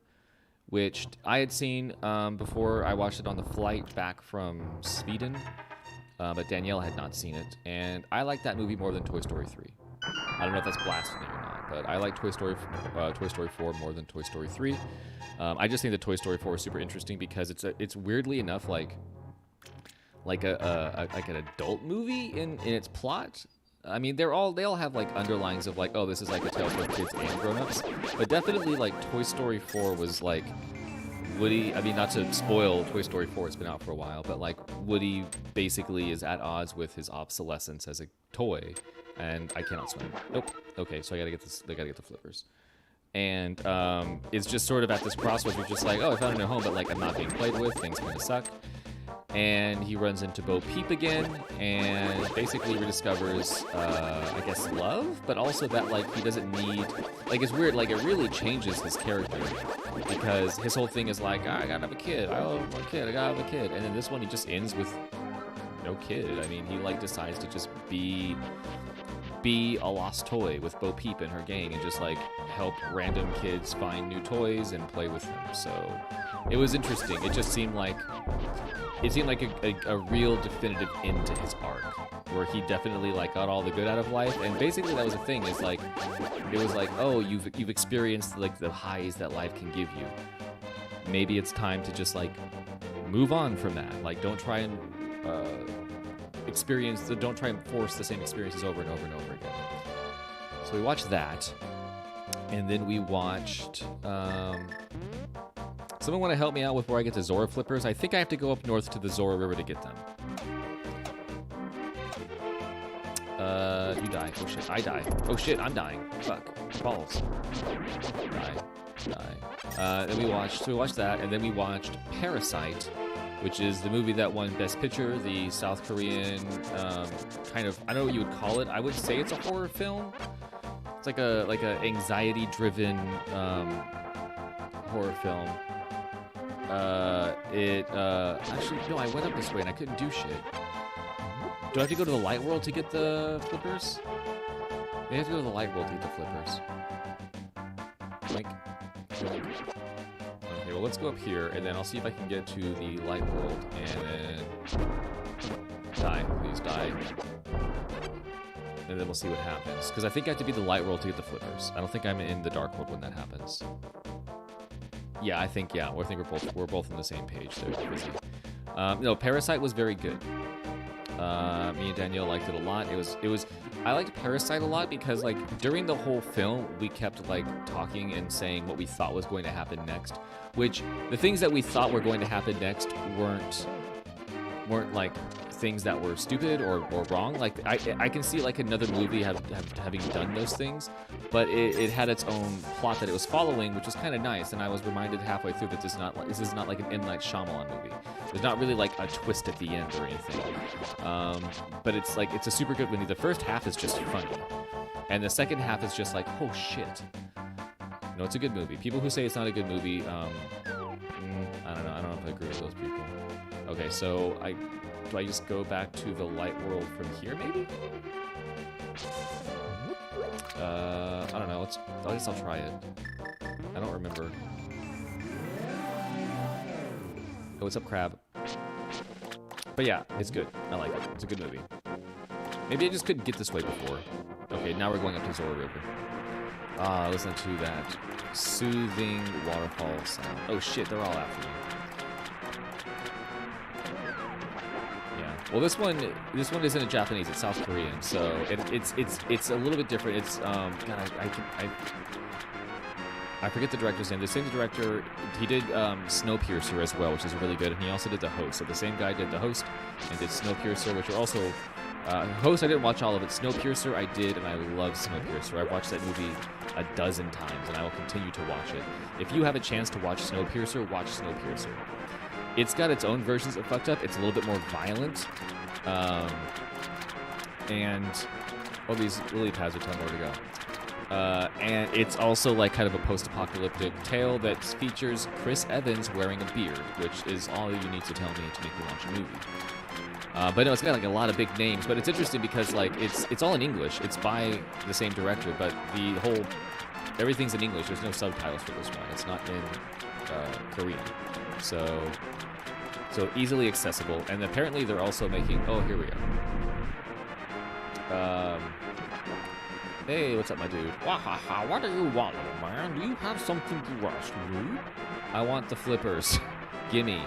which I had seen before. I watched it on the flight back from Sweden, but Danielle had not seen it. And I like that movie more than Toy Story 3. I don't know if that's blasphemy or not, but I like Toy Story 4 more than Toy Story 3. I just think that Toy Story 4 is super interesting because it's weirdly enough like an adult movie in its plot. I mean, they all have like underlines of like, oh, this is like a tale for kids and grown-ups. But definitely like Toy Story 4 was like Woody, I mean, not to spoil Toy Story 4, it's been out for a while, but like Woody basically is at odds with his obsolescence as a toy, and I cannot swim. Nope. Okay, so I gotta get the flippers. And it's just sort of at this crossroads where you're just like, oh, I found a new home, but like I'm not being played with, things kind of suck. And he runs into Bo Peep again, and basically rediscovers, I guess, love, but also that, like, he doesn't need, like, it's weird, like, it really changes his character, because his whole thing is like, I gotta have a kid, I gotta have a kid, and then this one, he just ends with no kid. I mean, he, like, decides to just be a lost toy with Bo Peep and her gang, and just, like, help random kids find new toys and play with them, so it was interesting. It just seemed like a real definitive end to his arc, where he definitely like got all the good out of life, and basically that was the thing. Is like, it was like, oh, you've experienced like the highs that life can give you. Maybe it's time to just like move on from that. Like, don't try and don't try and force the same experiences over and over and over again. So we watched that, and then we watched. Someone want to help me out with where I get the Zora flippers? I think I have to go up north to the Zora River to get them. You die. Oh shit, I die. Oh shit, I'm dying. Fuck. Balls. Die. Then we watched that, and then we watched Parasite, which is the movie that won Best Picture, the South Korean kind of, I don't know what you would call it. I would say it's a horror film. It's like a anxiety-driven horror film. Actually, no, I went up this way and I couldn't do shit. Do I have to go to the light world to get the flippers? I have to go to the light world to get the flippers. Like, okay, well, let's go up here, and then I'll see if I can get to the light world, and then die, please die. And then we'll see what happens. Because I think I have to be the light world to get the flippers. I don't think I'm in the dark world when that happens. Yeah, I think we're both on the same page there. No, Parasite was very good. Me and Danielle liked it a lot. I liked Parasite a lot because like during the whole film we kept like talking and saying what we thought was going to happen next, which the things that we thought were going to happen next weren't like things that were stupid or wrong. Like I can see like another movie having done those things, but it had its own plot that it was following, which was kind of nice. And I was reminded halfway through that this is not like an M. Night Shyamalan movie. There's not really like a twist at the end or anything. But it's like it's a super good movie. The first half is just funny, and the second half is just like, oh shit. No, it's a good movie. People who say it's not a good movie, I don't know. I don't know if I agree with those people. Okay, so do I just go back to the light world from here, maybe? I don't know. I guess I'll try it. I don't remember. Oh, what's up, Crab? But yeah, it's good. I like it. It's a good movie. Maybe I just couldn't get this way before. Okay, now we're going up to Zora River. Listen to that soothing waterfall sound. Oh shit, they're all after me. Well, this one isn't in Japanese. It's South Korean, so it's a little bit different. It's God, I forget the director's name. The same director, he did Snowpiercer as well, which is really good, and he also did The Host. So the same guy did The Host and did Snowpiercer, which are also Host. I didn't watch all of it. Snowpiercer, I did, and I love Snowpiercer. I've watched that movie a dozen times, and I will continue to watch it. If you have a chance to watch Snowpiercer, watch Snowpiercer. It's got its own versions of fucked up. It's a little bit more violent. And all these lily pads are telling me where to go. And it's also like kind of a post-apocalyptic tale that features Chris Evans wearing a beard, which is all you need to tell me to make me watch a movie. But no, it's got like a lot of big names. But it's interesting because like it's all in English. It's by the same director, but everything's in English. There's no subtitles for this one. It's not in Korean. So easily accessible, and apparently they're also making. Oh, here we go. Hey, what's up, my dude? Wahaha, what do you want, little man? Do you have something to ask me? I want the flippers. Gimme.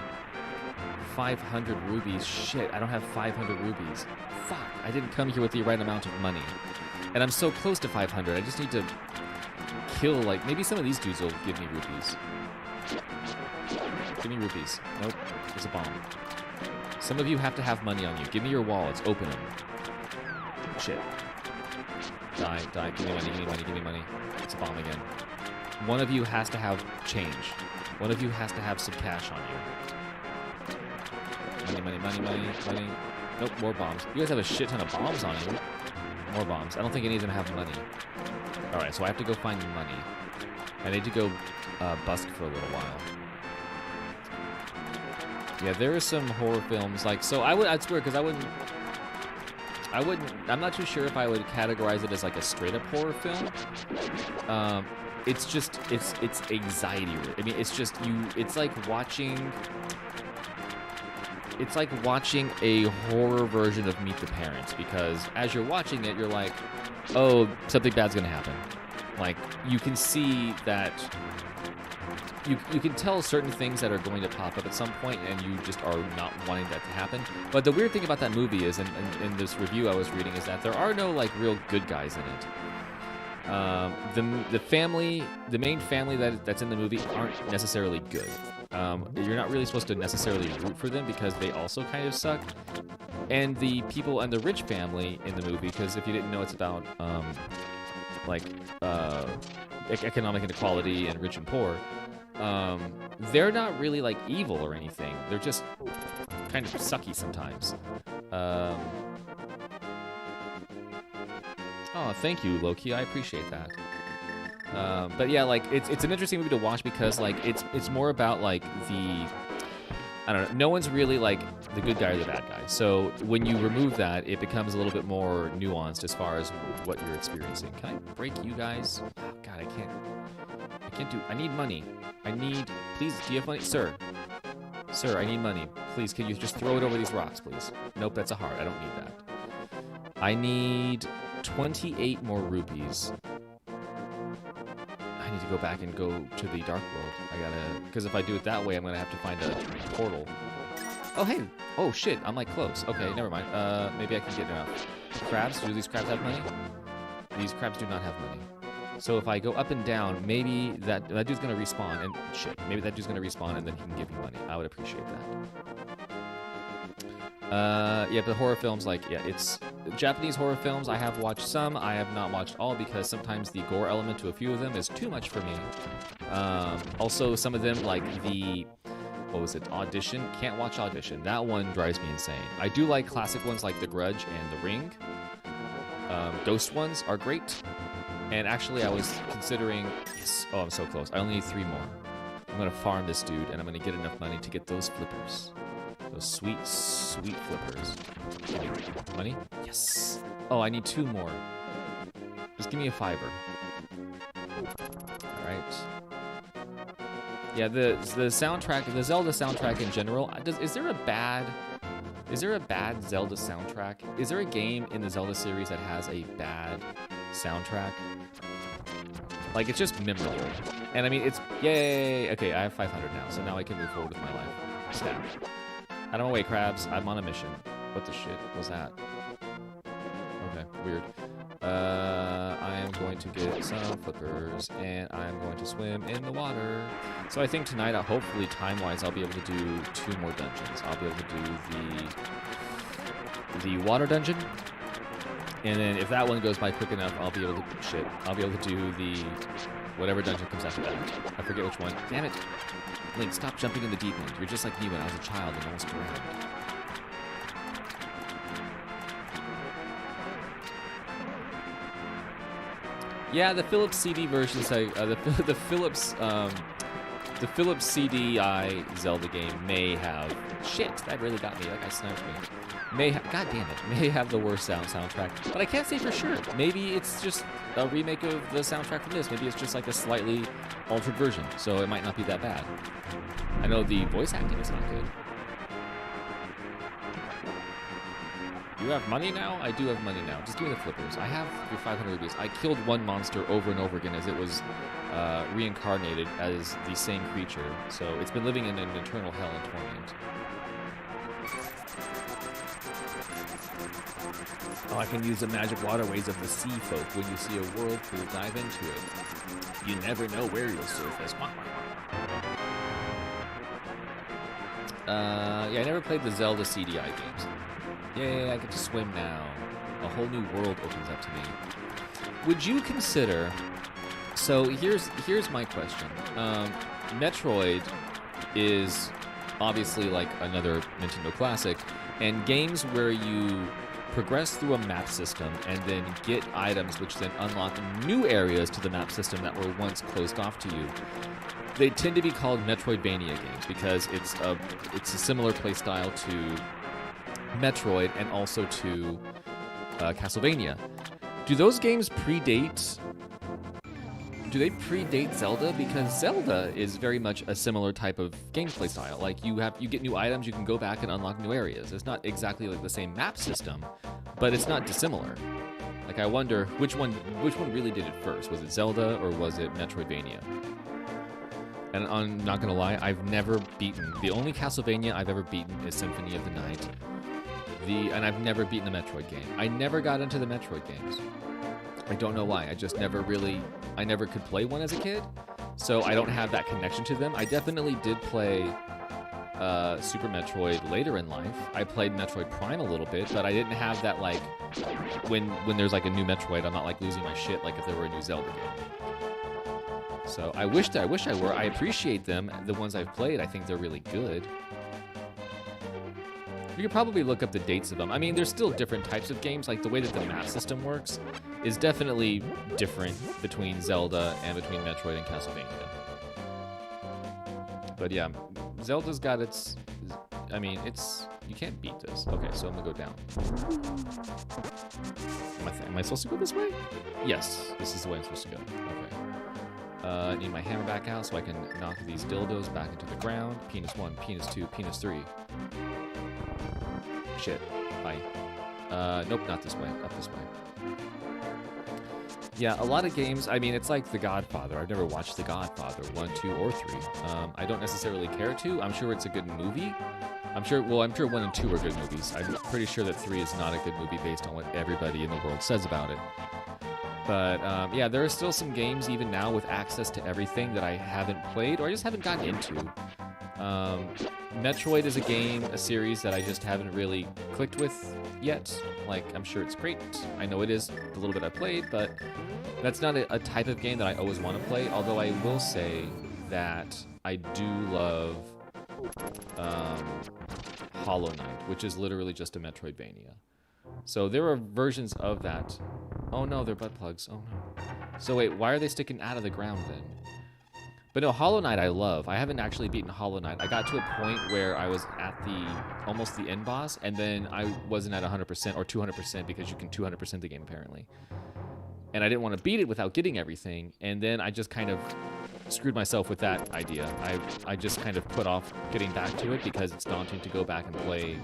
500 rubies. Shit, I don't have 500 rubies. Fuck, I didn't come here with the right amount of money, and I'm so close to 500. I just need to kill like maybe some of these dudes will give me rupees. Give me rupees. Nope. There's a bomb. Some of you have to have money on you. Give me your wallets. Open them. Shit. Die. Give me money. Give me money. Give me money. It's a bomb again. One of you has to have change. One of you has to have some cash on you. Money. Nope. More bombs. You guys have a shit ton of bombs on you. More bombs. I don't think any of them have money. Alright, so I have to go find money. I need to go busk for a little while. Yeah, there are some horror films like so. I'd swear because I wouldn't. I'm not too sure if I would categorize it as like a straight up horror film. It's anxiety. I mean, it's just you. It's like watching a horror version of Meet the Parents because as you're watching it, you're like, oh, something bad's gonna happen. Like you can see that. You can tell certain things that are going to pop up at some point, and you just are not wanting that to happen. But the weird thing about that movie is, and in this review I was reading, is that there are no like real good guys in it. The main family that's in the movie aren't necessarily good. You're not really supposed to necessarily root for them because they also kind of suck. And the people and the rich family in the movie, because if you didn't know, it's about economic inequality and rich and poor. They're not really like evil or anything. They're just kind of sucky sometimes. Oh, thank you, Loki. I appreciate that. But yeah, like it's an interesting movie to watch because like it's more about like I don't know. No one's really like the good guy or the bad guy. So when you remove that, it becomes a little bit more nuanced as far as what you're experiencing. Can I break you guys? Oh, God, I can't do. I need money. Please, do you have money? Sir, I need money. Please, can you just throw it over these rocks, please? Nope, that's a heart. I don't need that. I need 28 more rupees. I need to go back and go to the Dark World. Because if I do it that way, I'm gonna have to find a portal. Oh, hey. Oh, shit. I'm, like, close. Okay, never mind. Maybe I can get enough. Crabs? Do these crabs have money? These crabs do not have money. So if I go up and down, maybe that dude's going to respawn. And shit, maybe that dude's going to respawn and then he can give me money. I would appreciate that. Yeah, but horror films, like, yeah, it's... Japanese horror films, I have watched some. I have not watched all because sometimes the gore element to a few of them is too much for me. Also, some of them, like the... What was it? Audition? Can't watch Audition. That one drives me insane. I do like classic ones like The Grudge and The Ring. Ghost ones are great. And actually, I was considering... Yes. Oh, I'm so close. I only need 3 more. I'm going to farm this dude, and I'm going to get enough money to get those flippers. Those sweet, sweet flippers. Money? Yes. Oh, I need 2 more. Just give me a 5er. All right. Yeah, the soundtrack, the Zelda soundtrack in general. Is there a bad Zelda soundtrack? Is there a game in the Zelda series that has a bad soundtrack? Like, it's just memorable. And I mean, it's yay. Okay, I have 500 now, so now I can move forward with my life. Stab. Out of my way, crabs. I'm on a mission. What the shit was that? Okay, weird. I am going to get some flippers, and I'm going to swim in the water. So I think tonight, hopefully, time-wise, I'll be able to do 2 more dungeons. I'll be able to do the water dungeon, and then if that one goes by quick enough, I'll be able to do the whatever dungeon comes after that. I forget which one. Damn it, Link! Stop jumping in the deep end. You're just like me when I was a child and almost drowned. Yeah, the Philips CD versions, the Philips CDI Zelda game may have... Shit, that really got me. That guy sniped me. God damn it. May have the worst soundtrack. But I can't say for sure. Maybe it's just a remake of the soundtrack from this. Maybe it's just like a slightly altered version. So it might not be that bad. I know the voice acting is not good. You have money now? I do have money now. Just give me the flippers. I have your 500 rupees. I killed one monster over and over again as it was reincarnated as the same creature. So it's been living in an eternal hell and torment. Oh, I can use the magic waterways of the sea folk. When you see a whirlpool, dive into it. You never know where you'll surface. Yeah, I never played the Zelda CDI games. Yay, I get to swim now. A whole new world opens up to me. Would you consider... So here's my question. Metroid is obviously like another Nintendo classic, and games where you progress through a map system and then get items which then unlock new areas to the map system that were once closed off to you. They tend to be called Metroidvania games because it's a similar play style to Metroid and also to Castlevania. Do those games predate? Do they predate Zelda? Because Zelda is very much a similar type of gameplay style. Like you get new items, you can go back and unlock new areas. It's not exactly like the same map system, but it's not dissimilar. Like I wonder which one really did it first? Was it Zelda or was it Metroidvania? And I'm not gonna lie, I've never beaten. The only Castlevania I've ever beaten is Symphony of the Night. And I've never beaten the Metroid game. I never got into the Metroid games. I don't know why. I just never could play one as a kid, so I don't have that connection to them. I definitely did play Super Metroid later in life. I played Metroid Prime a little bit, but I didn't have that, like, when there's like a new Metroid, I'm not like losing my shit like if there were a new Zelda game. So I wish I were. I appreciate them. The ones I've played, I think they're really good. You could probably look up the dates of them. I mean, there's still different types of games. Like, the way that the map system works is definitely different between Zelda and between Metroid and Castlevania. But yeah, Zelda's got its... I mean, it's... You can't beat this. Okay, so I'm gonna go down. Am I supposed to go this way? Yes, this is the way I'm supposed to go. Okay. I need my hammer back out so I can knock these dildos back into the ground. Penis 1, penis 2, penis 3. Shit. Bye. Nope, not this way. Up this way. Yeah, a lot of games, I mean, it's like The Godfather. I've never watched The Godfather 1, 2, or 3. I don't necessarily care to. I'm sure it's a good movie. I'm sure 1 and 2 are good movies. I'm pretty sure that 3 is not a good movie based on what everybody in the world says about it. But yeah, there are still some games even now with access to everything that I haven't played or I just haven't gotten into. Metroid is a series that I just haven't really clicked with yet. Like, I'm sure it's great. I know it is the little bit I played, but that's not a type of game that I always want to play. Although I will say that I do love Hollow Knight, which is literally just a Metroidvania. So there are versions of that. Oh no, they're butt plugs. Oh no. So wait, why are they sticking out of the ground then? But no, Hollow Knight I love. I haven't actually beaten Hollow Knight. I got to a point where I was at almost the end boss, and then I wasn't at 100% or 200% because you can 200% the game apparently. And I didn't want to beat it without getting everything, and then I just kind of screwed myself with that idea. I just kind of put off getting back to it because it's daunting to go back and play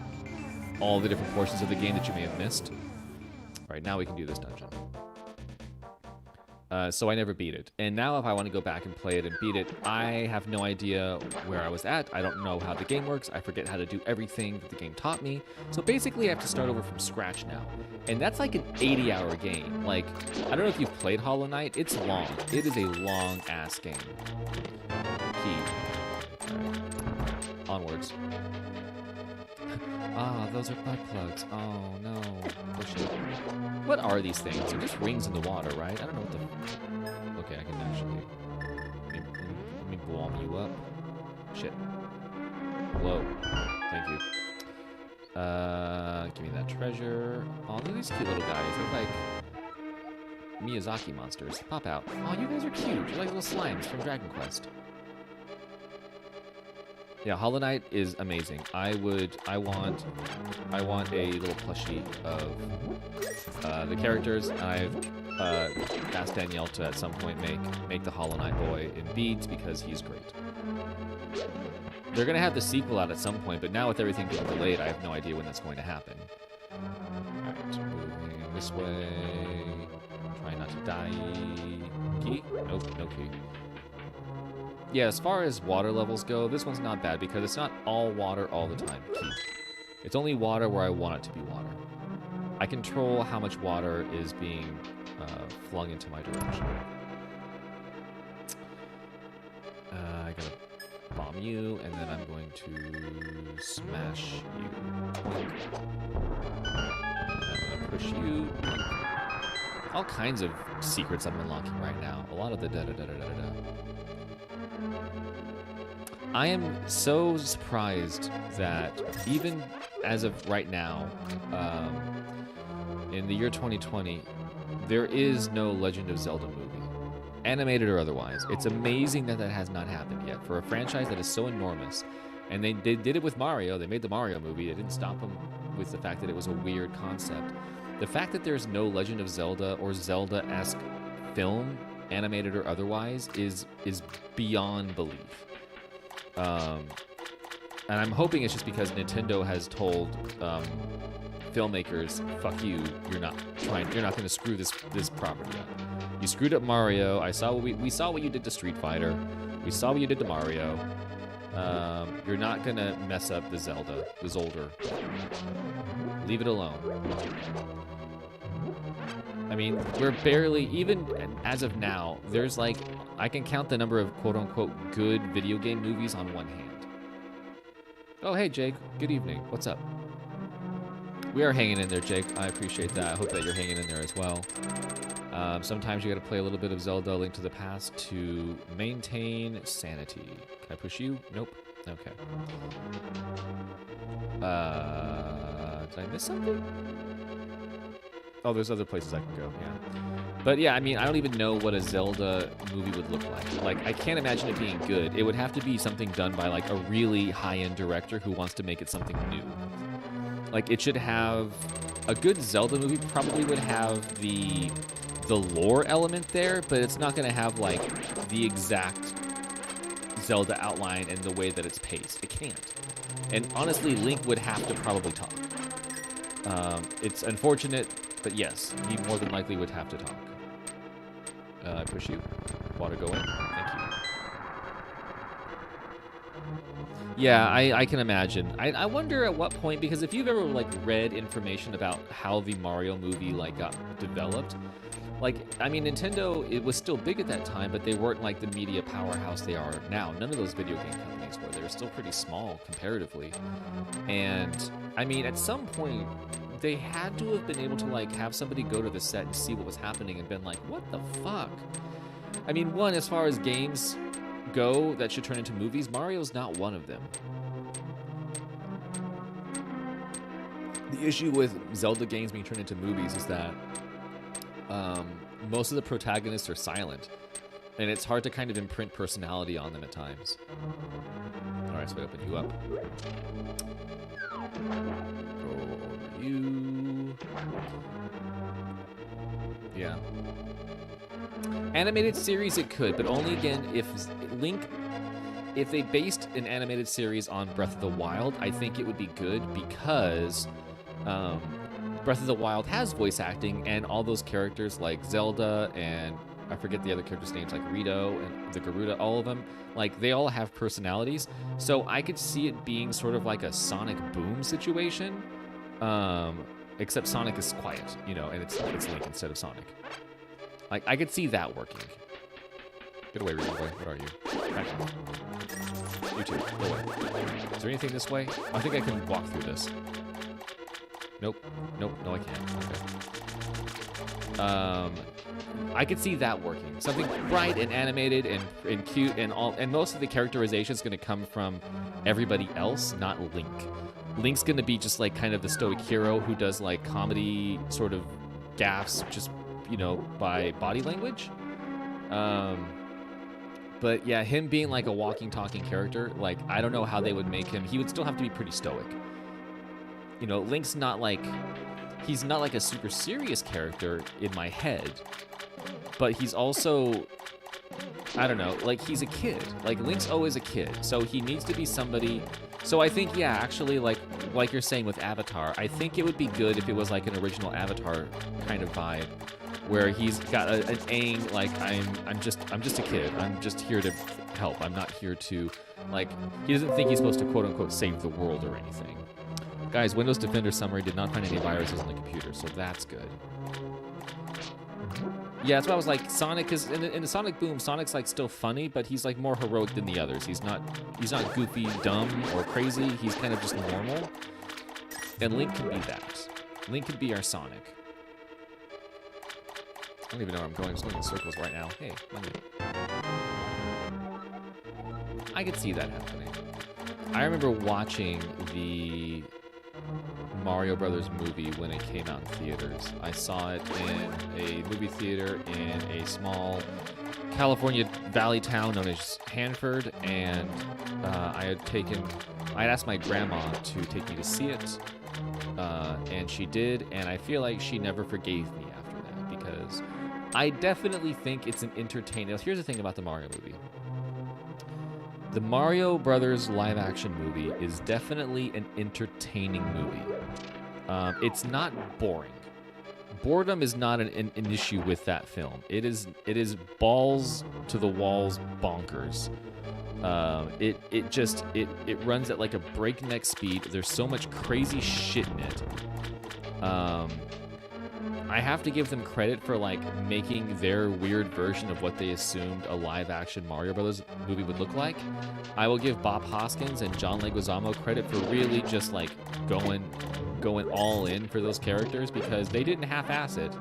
all the different portions of the game that you may have missed. All right, now we can do this dungeon. So I never beat it. And now if I want to go back and play it and beat it, I have no idea where I was at. I don't know how the game works. I forget how to do everything that the game taught me. So basically I have to start over from scratch now. And that's like an 80-hour game. Like, I don't know if you've played Hollow Knight. It's long. It is a long-ass game. Key. All right. Onwards. Ah, those are butt plugs. Oh, no. Oh, shit. What are these things? They're just rings in the water, right? I don't know what the... Okay, I can actually... Let me blow you up. Shit. Hello. Thank you. Give me that treasure. Oh, look at these cute little guys. They're like... Miyazaki monsters. Pop out. Oh, you guys are cute. You're like little slimes from Dragon Quest. Yeah, Hollow Knight is amazing. I want a little plushie of the characters. I've asked Danielle to at some point make the Hollow Knight boy in beads because he's great. They're gonna have the sequel out at some point, but now with everything being delayed, I have no idea when that's going to happen. Alright, moving this way. Try not to die. Key? Nope, no key. Yeah, as far as water levels go, this one's not bad because it's not all water all the time. Key. It's only water where I want it to be water. I control how much water is being flung into my direction. I gotta bomb you, and then I'm going to smash you. I'm gonna push you. All kinds of secrets I'm unlocking right now. A lot of the da-da-da-da-da-da. I am so surprised that even as of right now, in the year 2020, there is no Legend of Zelda movie, animated or otherwise. It's amazing that that has not happened yet for a franchise that is so enormous. And they did it with Mario. They made the Mario movie. It didn't stop them with the fact that it was a weird concept. The fact that there's no Legend of Zelda or Zelda-esque film, animated or otherwise, is beyond belief. And I'm hoping it's just because Nintendo has told filmmakers, "Fuck you! You're not going to screw this property up. You screwed up Mario. I saw we saw what you did to Street Fighter. We saw what you did to Mario. You're not gonna mess up the Zelda. Leave it alone." I mean, we're barely, even as of now, there's like, I can count the number of quote-unquote good video game movies on one hand. Oh, hey, Jake. Good evening. What's up? We are hanging in there, Jake. I appreciate that. I hope that you're hanging in there as well. Sometimes you gotta play a little bit of Zelda Link to the Past to maintain sanity. Can I push you? Nope. Okay. Did I miss something? Oh, there's other places I can go, yeah. But yeah, I mean, I don't even know what a Zelda movie would look like. Like, I can't imagine it being good. It would have to be something done by, like, a really high-end director who wants to make it something new. Like, it should have... A good Zelda movie probably would have the lore element there, but it's not going to have, like, the exact Zelda outline and the way that it's paced. It can't. And honestly, Link would have to probably talk. It's unfortunate... But yes, he more than likely would have to talk. I push you. Water go in. Thank you. Yeah, I can imagine. I wonder at what point, because if you've ever like read information about how the Mario movie like got developed, like, I mean, Nintendo, it was still big at that time, but they weren't like the media powerhouse they are now. None of those video game companies were. They were still pretty small comparatively. And I mean, at some point, they had to have been able to like have somebody go to the set and see what was happening and been like, what the fuck? I mean, one, as far as games go that should turn into movies, Mario's not one of them. The issue with Zelda games being turned into movies is that most of the protagonists are silent, and it's hard to kind of imprint personality on them at times. Alright, so I open you up. Go over you. Yeah. Animated series it could, but only again if they based an animated series on Breath of the Wild, I think it would be good because Breath of the Wild has voice acting, and all those characters like Zelda and I forget the other characters' names, like Rito and the Garuda, all of them, like they all have personalities. So I could see it being sort of like a Sonic Boom situation, except Sonic is quiet, you know, and it's Link instead of Sonic. Like I could see that working. Get away, Rito. What are you? Back off. You too. Go away. Is there anything this way? I think I can walk through this. Nope. Nope. No, I can't. Okay. I could see that working. Something bright and animated and cute and all. And most of the characterization is going to come from everybody else, not Link. Link's going to be just like kind of the stoic hero who does like comedy sort of gaffes, just, you know, by body language. But yeah, him being like a walking, talking character, like I don't know how they would make him. He would still have to be pretty stoic. You know, Link's not like, he's not like a super serious character in my head, but he's also, I don't know, like he's a kid. Like Link's always a kid, so he needs to be somebody. So I think, yeah, actually, like you're saying with Avatar, I think it would be good if it was like an original Avatar kind of vibe, where he's got an aim like I'm just a kid. I'm just here to help. I'm not here to, like, he doesn't think he's supposed to quote unquote save the world or anything. Guys, Windows Defender summary did not find any viruses on the computer, so that's good. Yeah, that's why I was like, Sonic is in the Sonic Boom. Sonic's like still funny, but he's like more heroic than the others. He's not goofy, dumb, or crazy. He's kind of just normal. And Link can be that. Link could be our Sonic. I don't even know where I'm going. I'm just going in circles right now. Hey, money. I could see that happening. I remember watching the Mario Brothers movie when it came out in theaters. I saw it in a movie theater in a small California valley town known as Hanford, and I had asked my grandma to take me to see it, and she did, and I feel like she never forgave me after that, because I definitely think it's an entertaining. Here's the thing about the Mario movie. The Mario Brothers live-action movie is definitely an entertaining movie. It's not boring. Boredom is not an issue with that film. It is balls to the walls bonkers. It runs at like a breakneck speed. There's so much crazy shit in it. I have to give them credit for like making their weird version of what they assumed a live-action Mario Brothers movie would look like. I will give Bob Hoskins and John Leguizamo credit for really just like going all in for those characters, because they didn't half-ass it.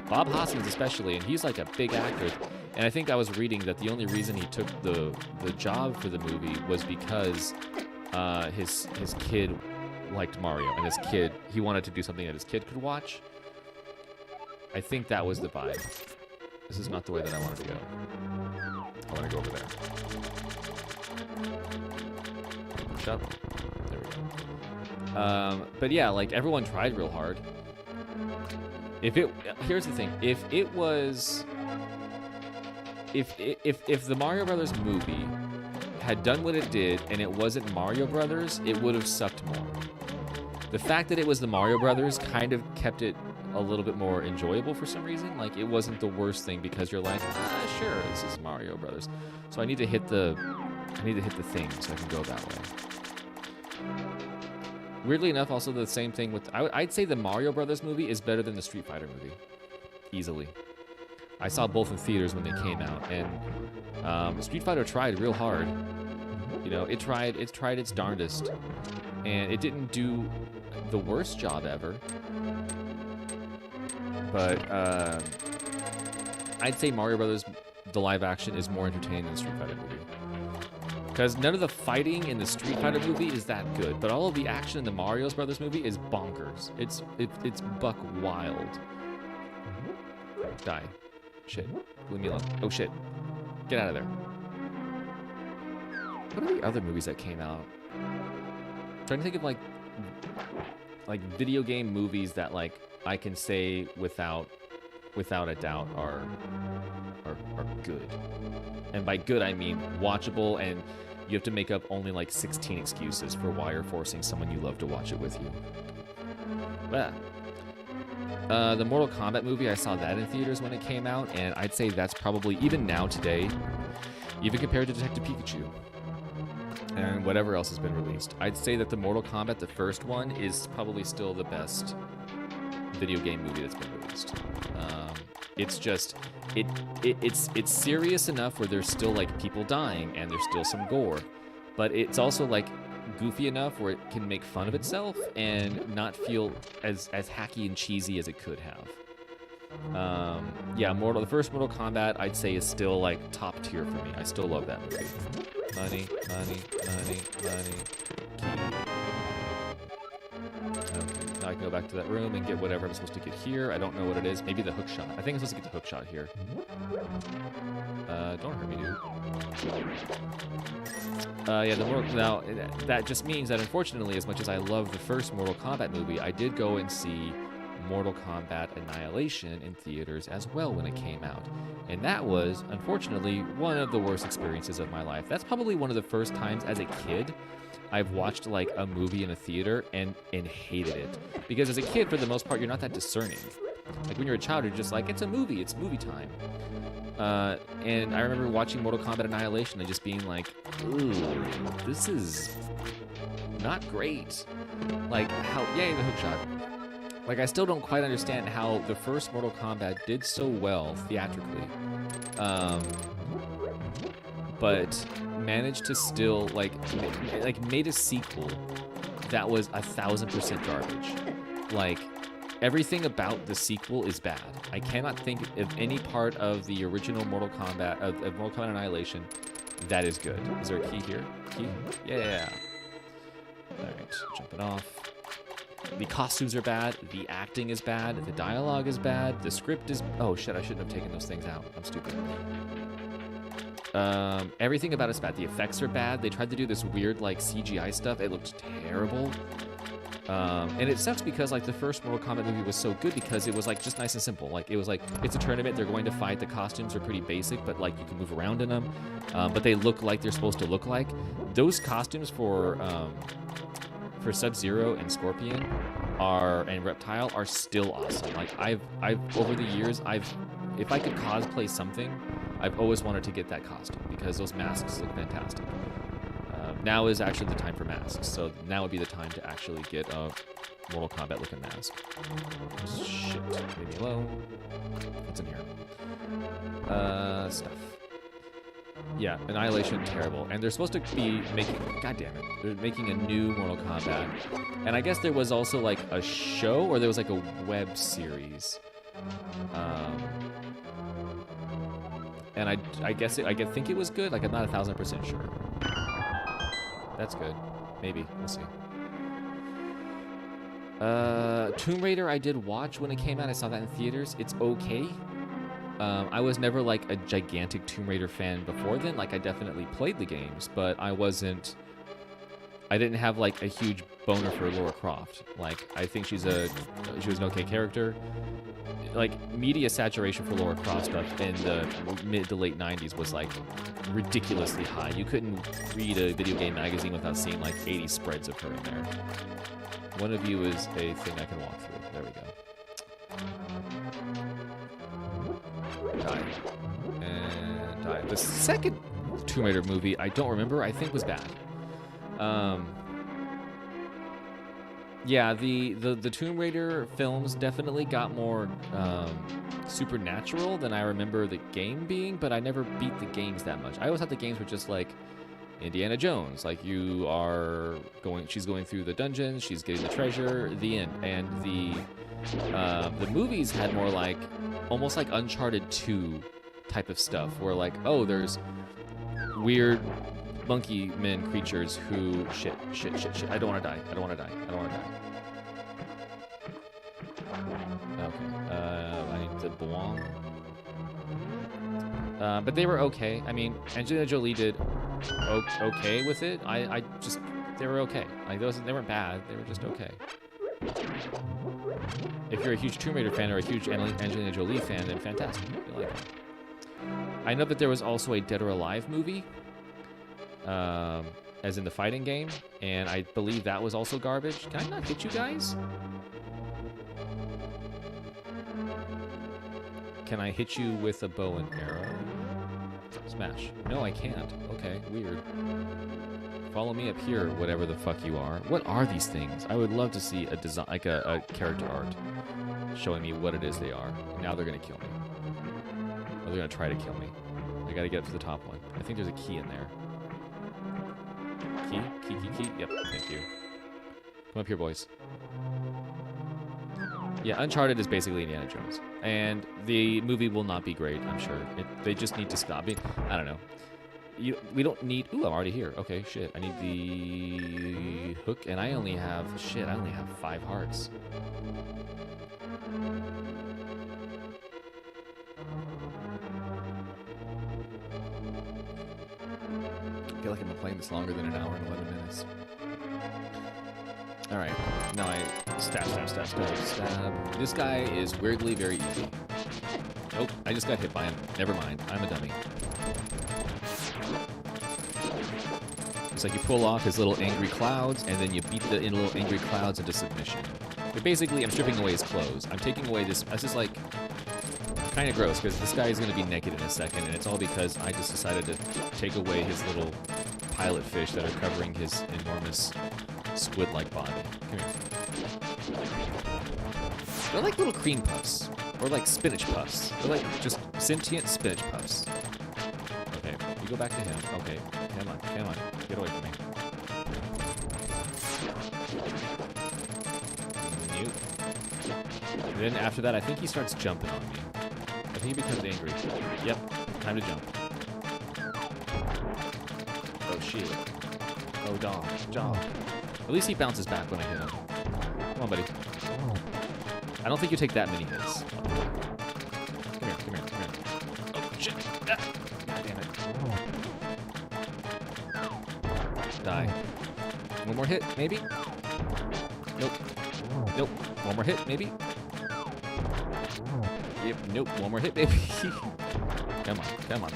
Bob Hoskins especially, and he's like a big actor. And I think I was reading that the only reason he took the job for the movie was because his kid liked Mario, and he wanted to do something that his kid could watch. I think that was the vibe. This is not the way that I wanted to go. I want to go over there. Shut up. There we go. But yeah, like everyone tried real hard. Here's the thing. If the Mario Brothers movie had done what it did and it wasn't Mario Brothers, it would have sucked more. The fact that it was the Mario Brothers kind of kept it a little bit more enjoyable for some reason. Like, it wasn't the worst thing because you're like, sure, this is Mario Brothers. So I need to hit the thing so I can go that way. Weirdly enough, also the same thing with... I'd say the Mario Brothers movie is better than the Street Fighter movie. Easily. I saw both in theaters when they came out, and Street Fighter tried real hard. You know, it tried its darndest, and it didn't do the worst job ever. But I'd say Mario Brothers, the live action, is more entertaining than the Street Fighter movie. Because none of the fighting in the Street Fighter movie is that good, but all of the action in the Mario Brothers movie is bonkers. It's buck wild. Die. Shit. Leave me alone. Oh shit. Get out of there. What are the other movies that came out? I'm trying to think of like video game movies that like I can say without a doubt are good. And by good I mean watchable, and you have to make up only like 16 excuses for why you're forcing someone you love to watch it with you. Yeah. The Mortal Kombat movie, I saw that in theaters when it came out, and I'd say that's probably, even now today, even compared to Detective Pikachu and whatever else has been released, I'd say that the Mortal Kombat, the first one, is probably still the best video game movie that's been released. It's just, it's serious enough where there's still like people dying and there's still some gore, but it's also like goofy enough where it can make fun of itself and not feel as hacky and cheesy as it could have. Yeah, the first Mortal Kombat I'd say is still like top tier for me. I still love that movie. Money. Okay, now I can go back to that room and get whatever I'm supposed to get here. I don't know what it is. Maybe the hook shot. I think I'm supposed to get the hook shot here. Don't hurt me, dude. Now that just means that unfortunately, as much as I love the first Mortal Kombat movie, I did go and see Mortal Kombat Annihilation in theaters as well when it came out. And that was, unfortunately, one of the worst experiences of my life. That's probably one of the first times as a kid I've watched like a movie in a theater and hated it. Because as a kid, for the most part, you're not that discerning. Like when you're a child, you're just like, it's movie time. And I remember watching Mortal Kombat Annihilation and just being like, ooh, this is not great. Like, yay, the hook shot. Like, I still don't quite understand how the first Mortal Kombat did so well theatrically, but managed to still, made a sequel that was 1000% garbage. Like, everything about the sequel is bad. I cannot think of any part of the original Mortal Kombat, of Mortal Kombat Annihilation, that is good. Is there a key here? Key? Yeah. Alright, jump it off. The costumes are bad, the acting is bad, the dialogue is bad, the script is... Oh shit, I shouldn't have taken those things out. I'm stupid. Everything about it's bad. The effects are bad. They tried to do this weird, like, CGI stuff. It looked terrible. And it sucks because, like, the first Mortal Kombat movie was so good because it was, like, just nice and simple. Like, it was, like, it's a tournament. They're going to fight. The costumes are pretty basic, but, like, you can move around in them. But they look like they're supposed to look like. Those costumes for Sub-Zero and Scorpion and Reptile are still awesome. Like, I've over the years, if I could cosplay something, I've always wanted to get that costume because those masks look fantastic. Now is actually the time for masks, so now would be the time to actually get a Mortal Kombat looking mask. Shit, leave me alone. What's in here? Stuff. Yeah, Annihilation, terrible. And they're supposed to be making... God damn it. They're making a new Mortal Kombat. And I guess there was also, like, a show, or there was, like, a web series. And I think it was good. Like, I'm not 1000% sure. That's good. Maybe. We'll see. Tomb Raider I did watch when it came out. I saw that in theaters. It's okay. I was never like a gigantic Tomb Raider fan before then. Like, I definitely played the games, but I didn't have like a huge boner for Lara Croft. Like, I think she was an okay character. Like, media saturation for Lara Croft stuff in the mid to late 90s was like ridiculously high. You couldn't read a video game magazine without seeing like 80 spreads of her in there. One of you is a thing I can walk through. There we go. Die. And die. The second Tomb Raider movie, I don't remember. I think was bad. Yeah, the Tomb Raider films definitely got more supernatural than I remember the game being, but I never beat the games that much. I always thought the games were just like Indiana Jones, like she's going through the dungeons, she's getting the treasure, the end. And the movies had more like almost like Uncharted 2 type of stuff, where like, oh, there's weird monkey men creatures who shit. I don't want to die. Okay. I need to belong. But they were okay. I mean, Angelina Jolie did okay with it. They were okay. Like they weren't bad. They were just okay. If you're a huge Tomb Raider fan or a huge Angelina Jolie fan, then fantastic. You like it. I know that there was also a Dead or Alive movie, as in the fighting game, and I believe that was also garbage. Can I not hit you guys? Can I hit you with a bow and arrow? Smash. No, I can't. Okay, weird. Follow me up here, whatever the fuck you are. What are these things? I would love to see a design, like a character art, showing me what it is they are. Now they're gonna kill me. Or they're gonna try to kill me. I gotta get up to the top one. I think there's a key in there. Key? Key? Yep, thank you. Come up here, boys. Yeah, Uncharted is basically Indiana Jones. And the movie will not be great, I'm sure. They just need to stop. I don't know. We don't need... Ooh, I'm already here. Okay, shit. I need the hook, and I only have... Shit, I only have 5 hearts. I feel like I've been playing this longer than an hour and 11 minutes. Alright, now I stab. This guy is weirdly very easy. Nope, I just got hit by him. Never mind, I'm a dummy. It's like you pull off his little angry clouds, and then you beat the little angry clouds into submission. But basically, I'm stripping away his clothes. I'm taking away this... This is like... kind of gross, because this guy is going to be naked in a second, and it's all because I just decided to take away his little pilot fish that are covering his enormous squid-like body. Come here. They're like little cream puffs, or like spinach puffs. They're like just sentient spinach puffs. Okay, you go back to him. Okay, come on, get away from me. Mute. And then after that, I think he starts jumping on me. I think he becomes angry. Yep, time to jump. Oh shit. Oh dog. At least he bounces back when I hit him. Come on, buddy. I don't think you take that many hits. Come here. Oh shit. Ah. God damn it. Die. One more hit, maybe? Nope. One more hit, maybe? Yep, nope. One more hit, baby. Come on.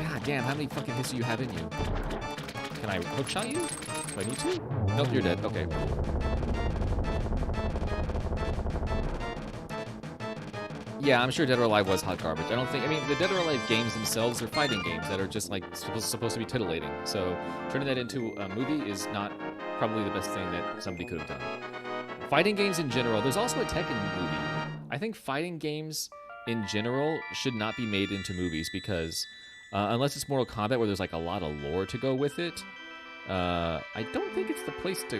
God damn, how many fucking hits do you have in you? Can I hookshot you? Do I need to? Nope, you're dead. Okay. Yeah, I'm sure Dead or Alive was hot garbage. I mean, the Dead or Alive games themselves are fighting games that are just like supposed to be titillating. So turning that into a movie is not probably the best thing that somebody could have done. Fighting games in general, there's also a Tekken movie. I think fighting games in general should not be made into movies because unless it's Mortal Kombat where there's like a lot of lore to go with it, I don't think it's the place to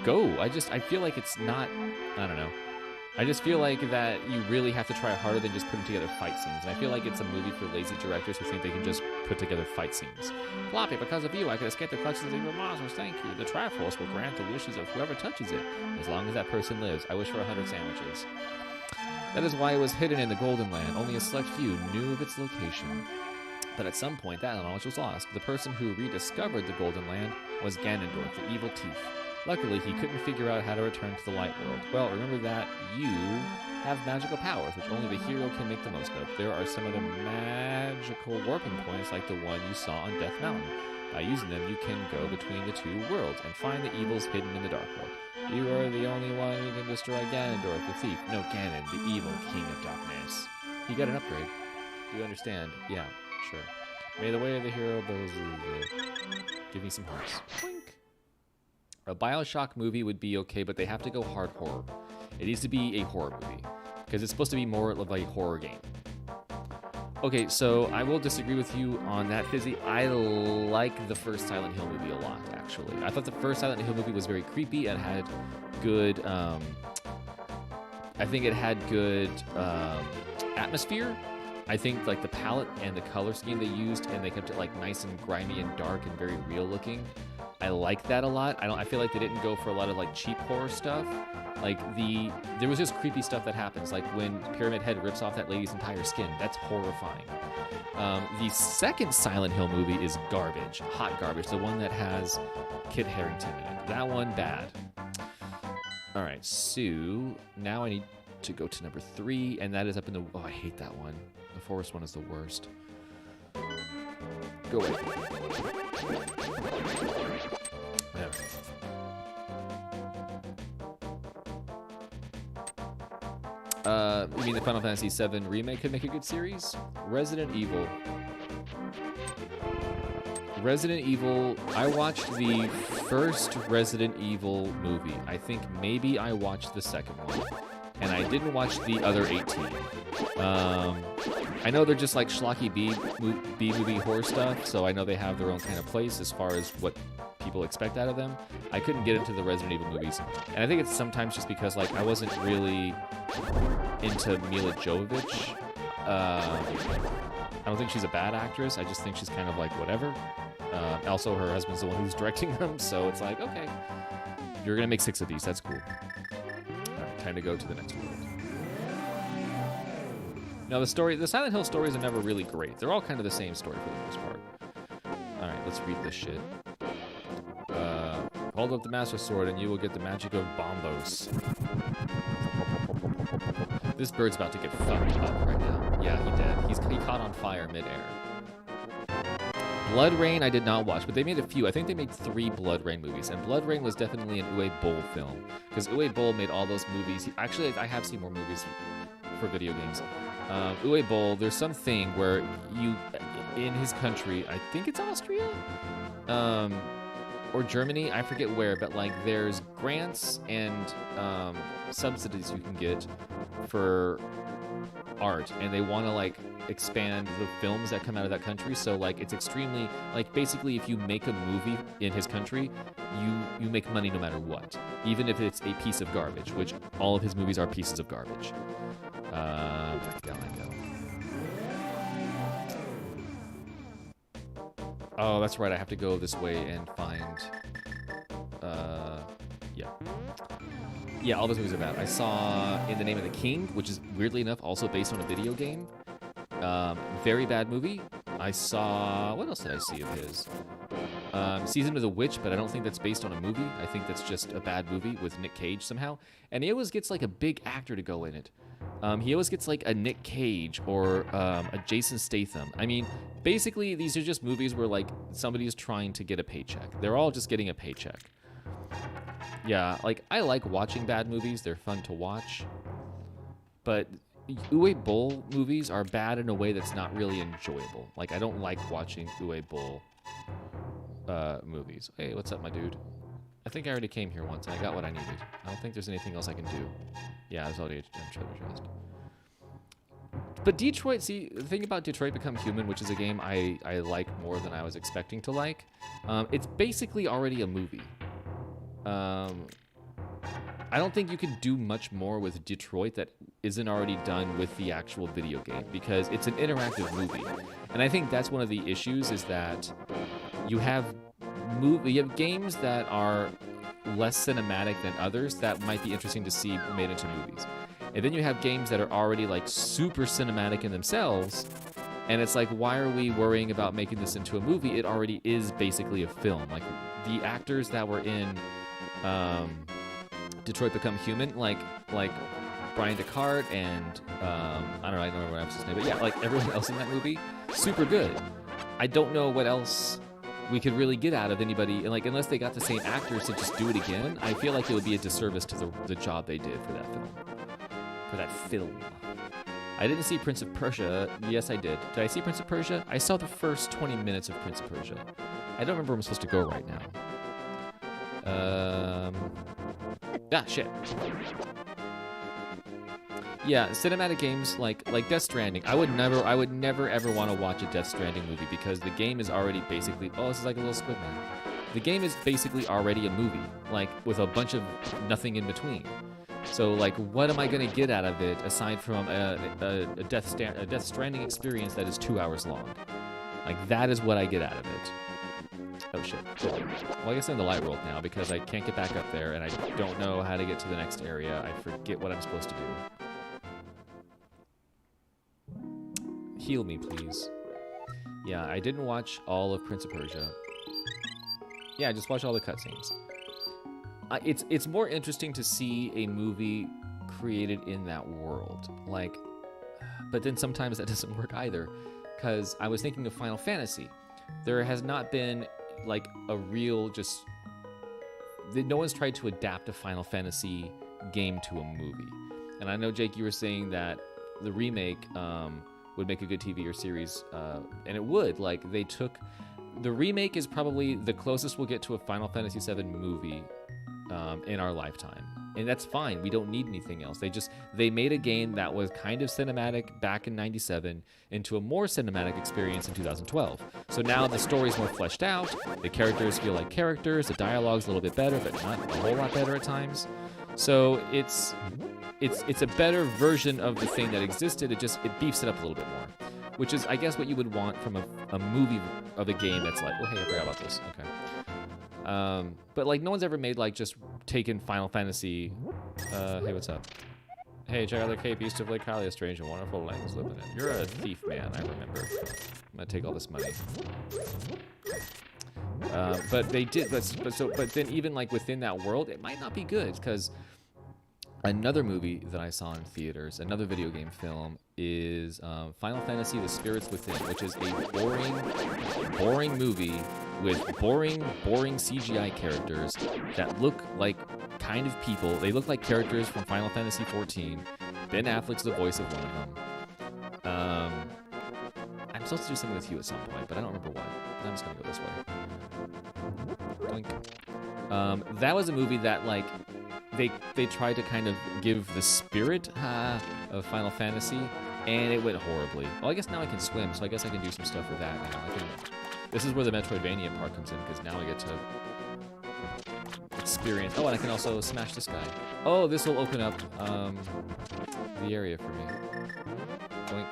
go. I feel like it's not, I don't know. I just feel like that you really have to try harder than just putting together fight scenes. And I feel like it's a movie for lazy directors who think they can just put together fight scenes. Floppy, because of you, I could escape the clutches of evil monsters. Thank you. The Triforce will grant the wishes of whoever touches it. As long as that person lives, I wish for 100 sandwiches. That is why it was hidden in the Golden Land. Only a select few knew of its location. But at some point, that knowledge was lost. The person who rediscovered the Golden Land was Ganondorf, the evil thief. Luckily, he couldn't figure out how to return to the Light World. Well, remember that you have magical powers, which only the hero can make the most of. There are some of the magical warping points like the one you saw on Death Mountain. By using them, you can go between the two worlds and find the evils hidden in the Dark World. You are the only one who can destroy Ganondorf, the thief. No, Ganon, the evil king of darkness. You got an upgrade. Do you understand? Yeah, sure. May the way of the hero give me some hearts. Wink. A Bioshock movie would be okay, but they have to go hard horror. It needs to be a horror movie, because it's supposed to be more of a horror game. Okay, so I will disagree with you on that, Fizzy. I like the first Silent Hill movie a lot, actually. I thought the first Silent Hill movie was very creepy and had good, I think it had good atmosphere. I think like the palette and the color scheme they used, and they kept it like nice and grimy and dark and very real looking. I like that a lot. I feel like they didn't go for a lot of like cheap horror stuff. Like there was just creepy stuff that happens, like when Pyramid Head rips off that lady's entire skin. That's horrifying. The second Silent Hill movie is garbage, hot garbage. The one that has Kit Harington in it. That one bad. All right, so now I need to go to number 3, and that is up in the. Oh, I hate that one. The forest one is the worst. Go away. There. You mean the Final Fantasy VII remake could make a good series? Resident Evil. I watched the first Resident Evil movie. I think maybe I watched the second one. And I didn't watch the other 18. I know they're just like schlocky B-movie horror stuff, so I know they have their own kind of place as far as what people expect out of them. I couldn't get into the Resident Evil movies. And I think it's sometimes just because like I wasn't really into Mila Jovovich. I don't think she's a bad actress. I just think she's kind of like whatever. Also, her husband's the one who's directing them, so it's like, okay, you're going to make 6 of these. That's cool. All right, time to go to the next world. Now, the Silent Hill stories are never really great. They're all kind of the same story for the most part. All right, let's read this shit. Hold up the Master Sword and you will get the magic of Bombos. This bird's about to get fucked up right now. Yeah, he did. He caught on fire midair. Blood Rain I did not watch, but they made a few. I think they made 3 Blood Rain movies, and Blood Rain was definitely an Uwe Boll film, because Uwe Boll made all those movies. Actually, I have seen more movies for video games. Uwe Boll, there's something where you, in his country, I think it's Austria? Or Germany, I forget where, but like there's grants and subsidies you can get for art, and they want to like expand the films that come out of that country. So like it's extremely like basically if you make a movie in his country, you make money no matter what, even if it's a piece of garbage, which all of his movies are pieces of garbage. Down I go. Oh, that's right. I have to go this way and find. Yeah, all those movies are bad. I saw In the Name of the King, which is weirdly enough also based on a video game. Very bad movie. I saw. What else did I see of his? Season of the Witch, but I don't think that's based on a movie. I think that's just a bad movie with Nick Cage somehow. And he always gets like a big actor to go in it. He always gets like a Nick Cage or a Jason Statham. I mean, basically, these are just movies where like somebody's trying to get a paycheck. They're all just getting a paycheck. Yeah, like I like watching bad movies. They're fun to watch. But Uwe Boll movies are bad in a way that's not really enjoyable. Like I don't like watching Uwe Boll movies. Hey, what's up, my dude? I think I already came here once and I got what I needed. I don't think there's anything else I can do. Yeah, there's already a treasure chest. But Detroit, see, the thing about Detroit Become Human, which is a game I like more than I was expecting to like, it's basically already a movie. I don't think you can do much more with Detroit that isn't already done with the actual video game, because it's an interactive movie. And I think that's one of the issues, is that you have games that are less cinematic than others that might be interesting to see made into movies. And then you have games that are already like super cinematic in themselves, and it's like, why are we worrying about making this into a movie? It already is basically a film. Like the actors that were in Detroit Become Human, like Brian Descartes and I don't know everyone else's name, but yeah, like everyone else in that movie, super good. I don't know what else we could really get out of anybody. And like, unless they got the same actors to just do it again, I feel like it would be a disservice to the job they did for that film. I didn't see Prince of Persia. Yes, I did. Did I see Prince of Persia? I saw the first 20 minutes of Prince of Persia. I don't remember where I'm supposed to go right now. Shit. Yeah, cinematic games like Death Stranding. I would never ever want to watch a Death Stranding movie because the game is already basically, this is like a little Squid Man. The game is basically already a movie, like with a bunch of nothing in between. So, like, what am I going to get out of it aside from a Death Stranding experience that is 2 hours long? Like, that is what I get out of it. Oh, shit. Well, I guess I'm in the light world now because I can't get back up there, and I don't know how to get to the next area. I forget what I'm supposed to do. Heal me, please. Yeah, I didn't watch all of Prince of Persia. Yeah, I just watched all the cutscenes. It's more interesting to see a movie created in that world, like, but then sometimes that doesn't work either, because I was thinking of Final Fantasy. There has not been like a real no one's tried to adapt a Final Fantasy game to a movie, and I know Jake, you were saying that the remake would make a good TV or series, and it would. Like the remake is probably the closest we'll get to a Final Fantasy VII movie. In our lifetime, and that's fine. We don't need anything else. They made a game that was kind of cinematic back in '97 into a more cinematic experience in 2012. So now the story's more fleshed out. The characters feel like characters. The dialogue's a little bit better, but not a whole lot better at times. So it's a better version of the thing that existed. It beefs it up a little bit more, which is, I guess, what you would want from a movie of a game that's like, hey, I forgot about this. Okay. But like no one's ever made like just taken Final Fantasy. Hey, what's up? Hey, check out the cape. East of Lake Hylia, strange and wonderful lands living in. You're a thief, man. I remember. I'm gonna take all this money. But they did. But then even like within that world, it might not be good because another movie that I saw in theaters, another video game film, is Final Fantasy: The Spirits Within, which is a boring movie with boring CGI characters that look like kind of people. They look like characters from Final Fantasy XIV. Ben Affleck's the voice of one of them. I'm supposed to do something with you at some point, but I don't remember what. I'm just gonna go this way. Doink. That was a movie that like they tried to kind of give the spirit of Final Fantasy, and it went horribly. Well, I guess now I can swim, so I guess I can do some stuff with that now. This is where the Metroidvania part comes in, because now I get to experience. Oh, and I can also smash this guy. Oh, this will open up the area for me. Doink.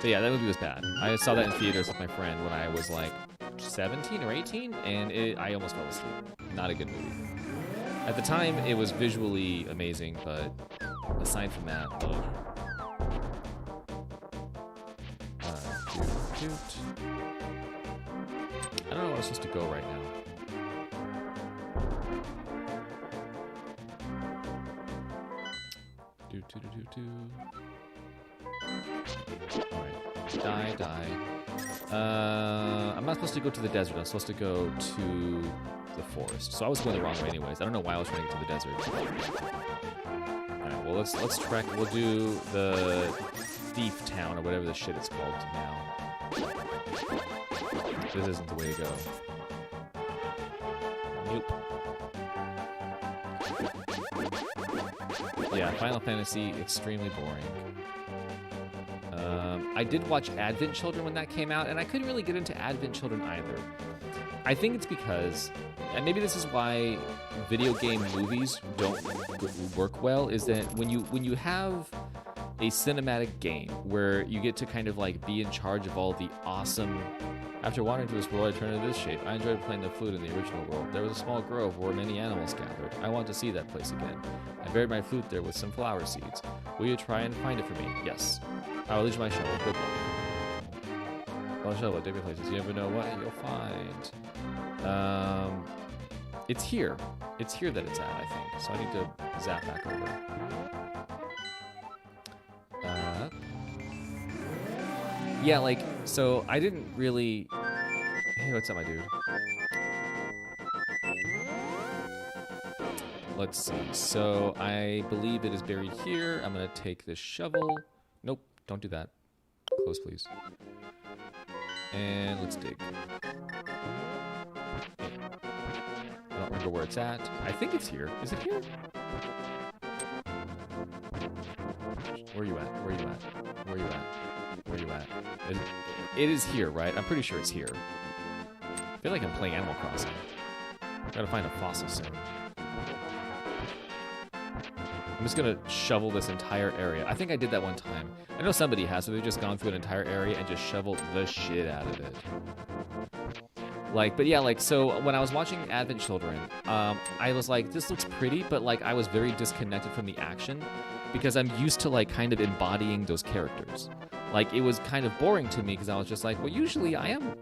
But yeah, that movie was bad. I saw that in theaters with my friend when I was like 17 or 18, and I almost fell asleep. Not a good movie. At the time, it was visually amazing, but aside from that, I don't know where I'm supposed to go right now. Alright. Die. I'm not supposed to go to the desert. I'm supposed to go to the forest. So I was going the wrong way anyways. I don't know why I was running to the desert. Alright, well let's trek. We'll do the Thief Town or whatever the shit it's called now. This isn't the way to go. Nope. Yeah, Final Fantasy, extremely boring. I did watch Advent Children when that came out, and I couldn't really get into Advent Children either. I think it's because, and maybe this is why video game movies don't work well, is that when you have a cinematic game where you get to kind of like be in charge of all the awesome. After wandering through this world, I turned into this shape. I enjoyed playing the flute in the original world. There was a small grove where many animals gathered. I want to see that place again. I buried my flute there with some flower seeds. Will you try and find it for me? Yes. I will leave my shovel. Good luck. Well, shovel, different places. You never know what you'll find. It's here. It's here that it's at, I think. So I need to zap back over. Yeah, like, so I didn't really Hey, what's up, my dude? Let's see. So I believe it is buried here. I'm gonna take this shovel. Nope, don't do that. Close, please. And let's dig. I don't remember where it's at. I think it's here. Is it here? Where are you at? Where are you at? Where are you at? Where are you at? It is here, right? I'm pretty sure it's here. I feel like I'm playing Animal Crossing. Gotta find a fossil soon. I'm just gonna shovel this entire area. I think I did that one time. I know somebody has, so they've just gone through an entire area and just shoveled the shit out of it. Like, but yeah, like, so when I was watching Advent Children, I was like, this looks pretty, but like, I was very disconnected from the action because I'm used to like kind of embodying those characters. Like, it was kind of boring to me because I was just like, well, usually I am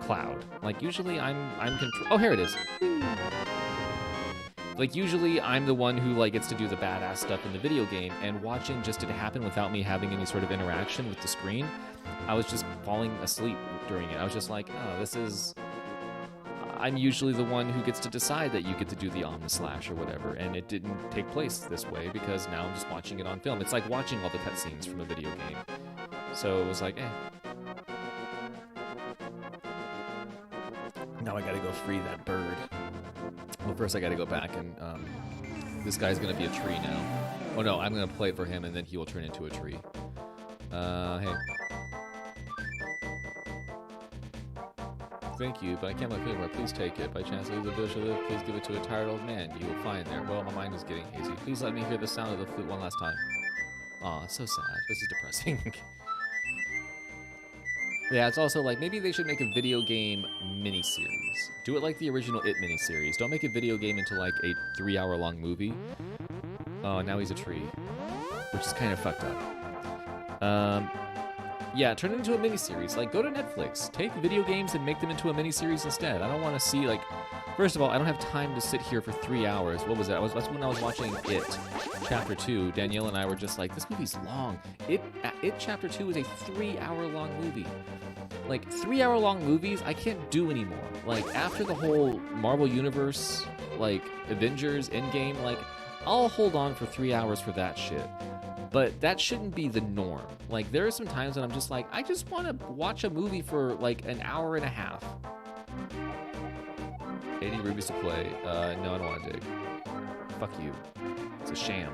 Cloud. Like, usually I'm control. Oh, here it is. Like, usually I'm the one who, like, gets to do the badass stuff in the video game, and watching just it happen without me having any sort of interaction with the screen, I was just falling asleep during it. I was just like, oh, this is... I'm usually the one who gets to decide that you get to do the Omnislash or whatever, and it didn't take place this way because now I'm just watching it on film. It's like watching all the cutscenes from a video game. So it was like, eh. Now I gotta go free that bird. Well, first I gotta go back and, this guy's gonna be a tree now. Oh no, I'm gonna play it for him and then he will turn into a tree. Hey. Thank you, but I can't look anywhere. Please take it. By chance, leave the bush to live. Please give it to a tired old man. You will find there. Well, my mind is getting hazy. Please let me hear the sound of the flute one last time. Aw, it's so sad. This is depressing. Yeah, it's also like, maybe they should make a video game miniseries. Do it like the original It miniseries. Don't make a video game into like a 3-hour-long movie. Oh, now he's a tree. Which is kind of fucked up. Yeah, turn it into a miniseries. Like, go to Netflix. Take video games and make them into a miniseries instead. I don't want to see, like... First of all, I don't have time to sit here for 3 hours. What was that? That's when I was watching It, Chapter 2. Danielle and I were just like, this movie's long. It Chapter 2 is a 3-hour-long movie. Like, 3-hour-long movies, I can't do anymore. Like, after the whole Marvel Universe, like, Avengers, Endgame, like, I'll hold on for 3 hours for that shit. But that shouldn't be the norm. Like, there are some times when I'm just like, I just want to watch a movie for, like, an hour and a half. 80 rubies to play. No, I don't want to dig. Fuck you. It's a sham.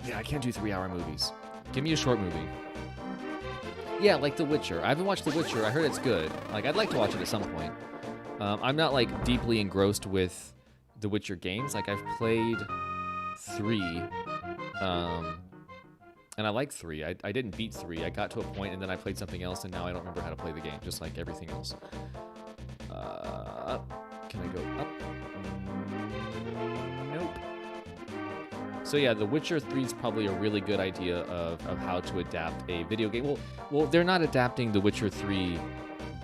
Yeah, I can't do 3-hour movies. Give me a short movie. Yeah, like The Witcher. I haven't watched The Witcher. I heard it's good. Like, I'd like to watch it at some point. I'm not, like, deeply engrossed with The Witcher games. Like, I've played 3. And I like 3. I didn't beat 3. I got to a point and then I played something else and now I don't remember how to play the game, just like everything else. Can I go up? Nope. So yeah, The Witcher 3 is probably a really good idea of how to adapt a video game. Well, they're not adapting The Witcher 3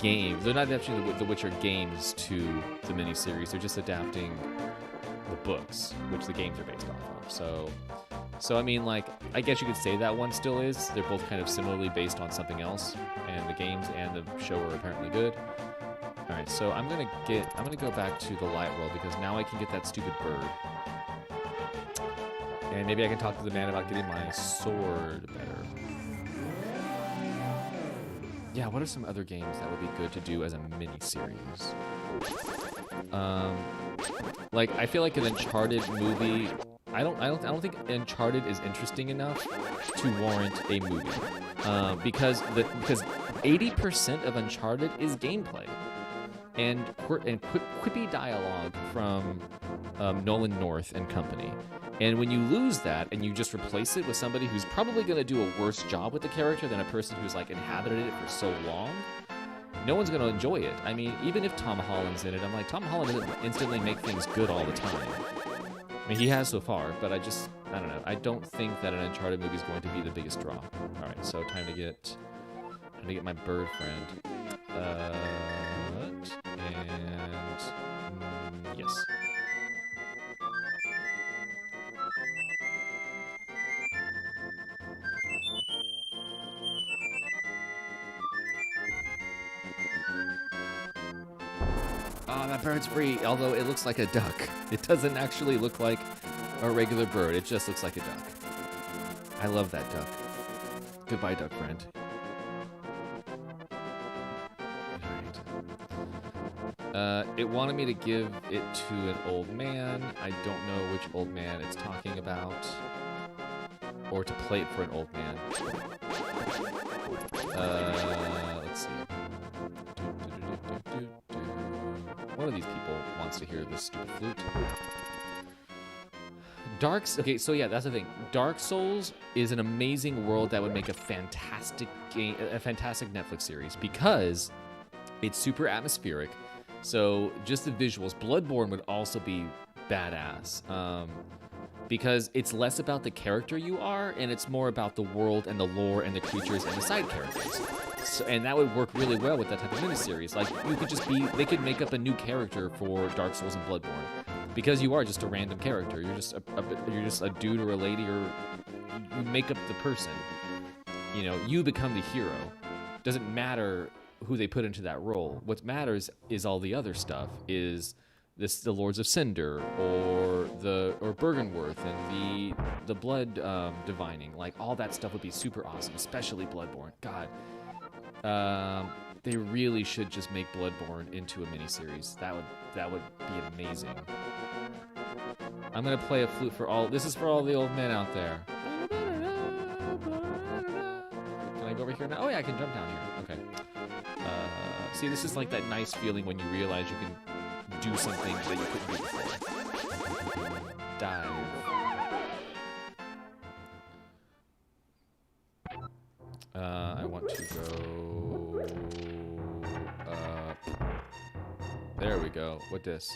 game. They're not adapting the Witcher games to the miniseries. They're just adapting the books, which the games are based off of. So I mean, like, I guess you could say that one still is. They're both kind of similarly based on something else, and the games and the show are apparently good. All right, so I'm gonna go back to the light world because now I can get that stupid bird, and maybe I can talk to the man about getting my sword better. Yeah, what are some other games that would be good to do as a mini-series? Like, I feel like an Uncharted movie. I don't think Uncharted is interesting enough to warrant a movie, because 80% of Uncharted is gameplay and quippy dialogue from Nolan North and company. And when you lose that and you just replace it with somebody who's probably going to do a worse job with the character than a person who's like inhabited it for so long, no one's going to enjoy it. I mean, even if Tom Holland's in it, I'm like, Tom Holland doesn't instantly make things good all the time. I mean, he has so far, but I don't know. I don't think that an Uncharted movie is going to be the biggest draw. All right, so time to get my bird friend. Yes. Oh, that bird's free, although it looks like a duck. It doesn't actually look like a regular bird. It just looks like a duck. I love that duck. Goodbye, duck friend. Alright. It wanted me to give it to an old man. I don't know which old man it's talking about. Or to play it for an old man. Let's see. One of these people wants to hear this stupid flute. Okay, so yeah, that's the thing. Dark Souls is an amazing world that would make a fantastic game, a fantastic Netflix series, because it's super atmospheric. So just the visuals. Bloodborne would also be badass, because it's less about the character you are, and it's more about the world and the lore and the creatures and the side characters. So, and that would work really well with that type of miniseries. Like, you could just be, they could make up a new character for Dark Souls and Bloodborne, because you are just a random character. You're just a dude or a lady, or you make up the person. You know, you become the hero. Doesn't matter who they put into that role. What matters is all the other stuff. Is the Lords of Cinder, or Bergenworth, and the blood divining. Like, all that stuff would be super awesome, especially Bloodborne. God. They really should just make Bloodborne into a miniseries. That would be amazing. I'm gonna play a flute for all. This is for all the old men out there. Can I go over here now? Oh yeah, I can jump down here. Okay. See, this is like that nice feeling when you realize you can do something that you couldn't do before. Dive. I want to go up. There we go. What this?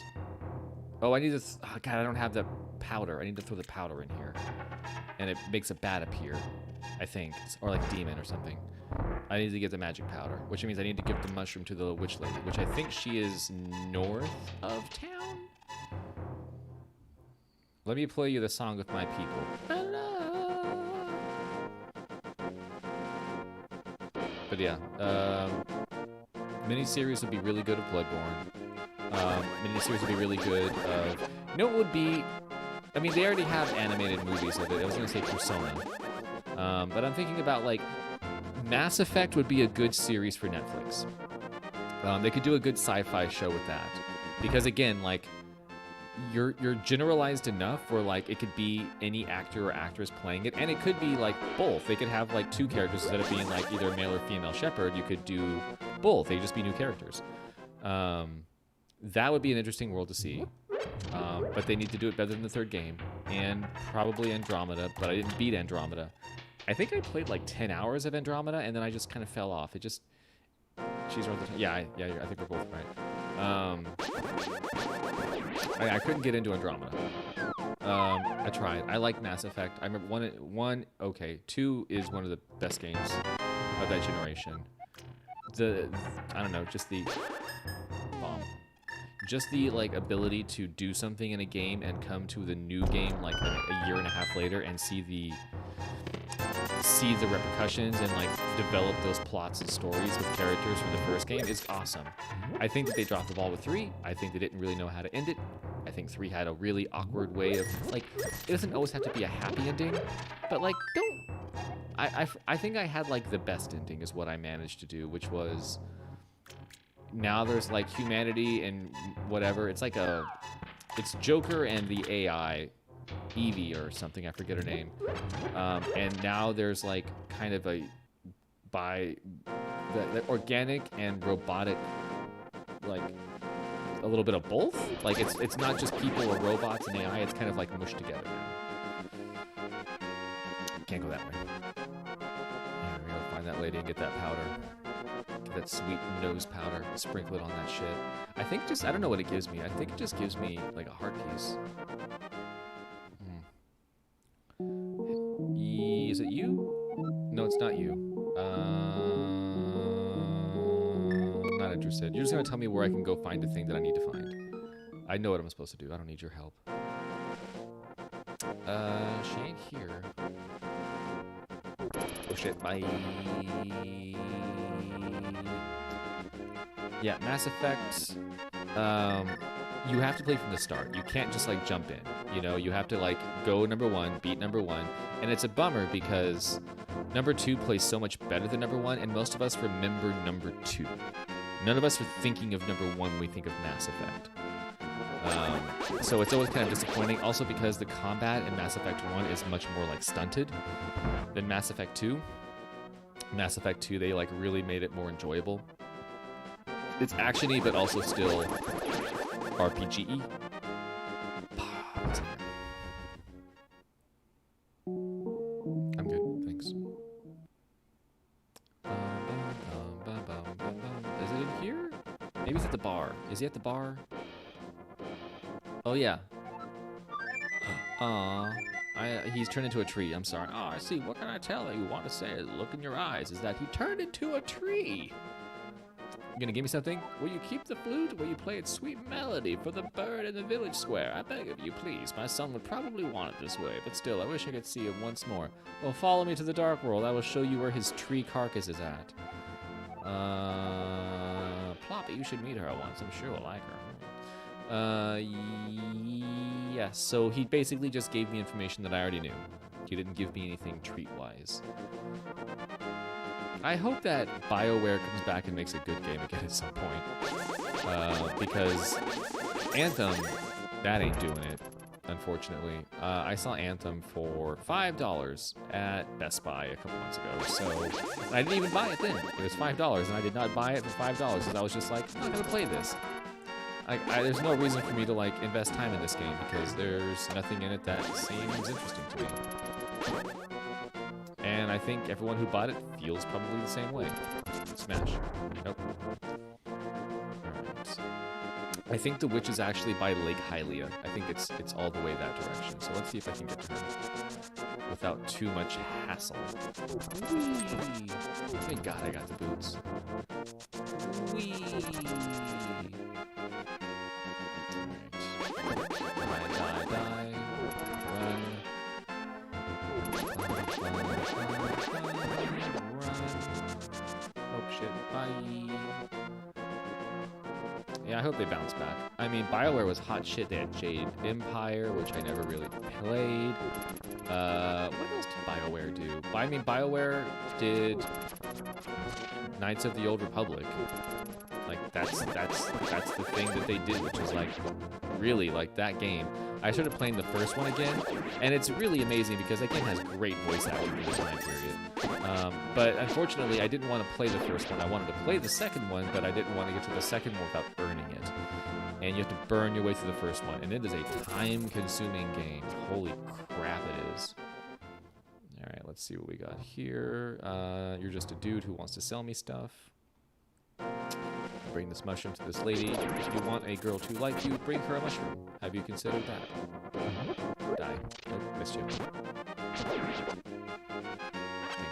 Oh, I need to. Oh, God, I don't have the powder. I need to throw the powder in here, and it makes a bat appear. I think, or like a demon or something. I need to get the magic powder, which means I need to give the mushroom to the witch lady, which I think she is north of town. Let me play you the song with my people. But yeah, miniseries would be really good of Bloodborne. Miniseries would be really good of... You know what would be... I mean, they already have animated movies of it. I was going to say Persona. But I'm thinking about, like, Mass Effect would be a good series for Netflix. They could do a good sci-fi show with that. Because, again, like, you're generalized enough where, like, it could be any actor or actress playing it, and it could be, like, both. They could have, like, two characters instead of being, like, either a male or female shepherd. You could do both. They just be new characters. That would be an interesting world to see. But they need to do it better than the third game, and probably Andromeda, but I didn't beat Andromeda. I think I played, like, 10 hours of Andromeda, and then I just kind of fell off. It just... She's around the... Yeah, I think we're both right. I couldn't get into Andromeda. I tried. I like Mass Effect. I remember one. Okay, 2 is one of the best games of that generation. I don't know, just the like ability to do something in a game and come to the new game like a year and a half later and see the repercussions and like develop those plots and stories with characters from the first game is awesome. I think that they dropped the ball with 3. I think they didn't really know how to end it. I think 3 had a really awkward way of, like, it doesn't always have to be a happy ending, but like, I think I had like the best ending is what I managed to do, which was now there's like humanity and whatever. It's like it's Joker and the AI, Evie or something, I forget her name. And now there's like kind of the organic and robotic, like a little bit of both. Like it's not just people or robots and AI, it's kind of like mushed together now. Can't go that way. We're gonna find that lady and get that powder. Get that sweet nose powder, sprinkle it on that shit. I think I don't know what it gives me. I think it just gives me like a heart piece. Is it you? No, it's not you. Not interested. You're just gonna tell me where I can go find a thing that I need to find. I know what I'm supposed to do. I don't need your help. She ain't here. Oh shit, bye. Yeah, Mass Effect. you have to play from the start. You can't just like jump in. You know, you have to like go number 1, beat number 1, and it's a bummer because number 2 plays so much better than number 1, and most of us remember number 2. None of us are thinking of number 1 when we think of Mass Effect. So it's always kind of disappointing. Also because the combat in Mass Effect 1 is much more like stunted than Mass Effect 2. Mass Effect 2, they like really made it more enjoyable. It's actiony, but also still RPG-y. I'm good, thanks. Is it in here? Maybe it's at the bar. Is he at the bar? Oh yeah. Aw. He's turned into a tree. I'm sorry. Oh, I see. What can I tell that you want to say? Look in your eyes. Is that he turned into a tree? You gonna give me something? Will you keep the flute? Will you play its sweet melody for the bird in the village square? I beg of you, please. My son would probably want it this way, but still, I wish I could see him once more. Well, follow me to the dark world. I will show you where his tree carcass is at. Ploppy, you should meet her once. I'm sure we'll like her. Yes, so he basically just gave me information that I already knew. He didn't give me anything treat-wise. I hope that BioWare comes back and makes a good game again at some point. Because Anthem, that ain't doing it, unfortunately. I saw Anthem for $5 at Best Buy a couple months ago, so I didn't even buy it then. It was $5, and I did not buy it for $5 because I was just like, I'm not gonna play this. There's no reason for me to like invest time in this game because there's nothing in it that seems interesting to me. And I think everyone who bought it feels probably the same way. Smash. Nope. Alright. I think the witch is actually by Lake Hylia. I think it's all the way that direction. So let's see if I can get to her without too much hassle. Whee! Thank God I got the boots. Whee! Die. Run. Oh shit, bye. Yeah, I hope they bounce back. I mean, BioWare was hot shit. They had Jade Empire, which I never really played. What else did BioWare do? I mean, BioWare did Knights of the Old Republic. Like, that's the thing that they did, which is like, really, like, that game. I started playing the first one again, and it's really amazing because that game has great voice acting for the time period. But unfortunately, I didn't want to play the first one. I wanted to play the second one, but I didn't want to get to the second one without earning it. And you have to burn your way through the first one, and it is a time-consuming game. Holy crap, it is. All right, let's see what we got here. You're just a dude who wants to sell me stuff. Bring this mushroom to this lady. If you want a girl to like you, bring her a mushroom. Have you considered that? Die. Nope, missed you. Thank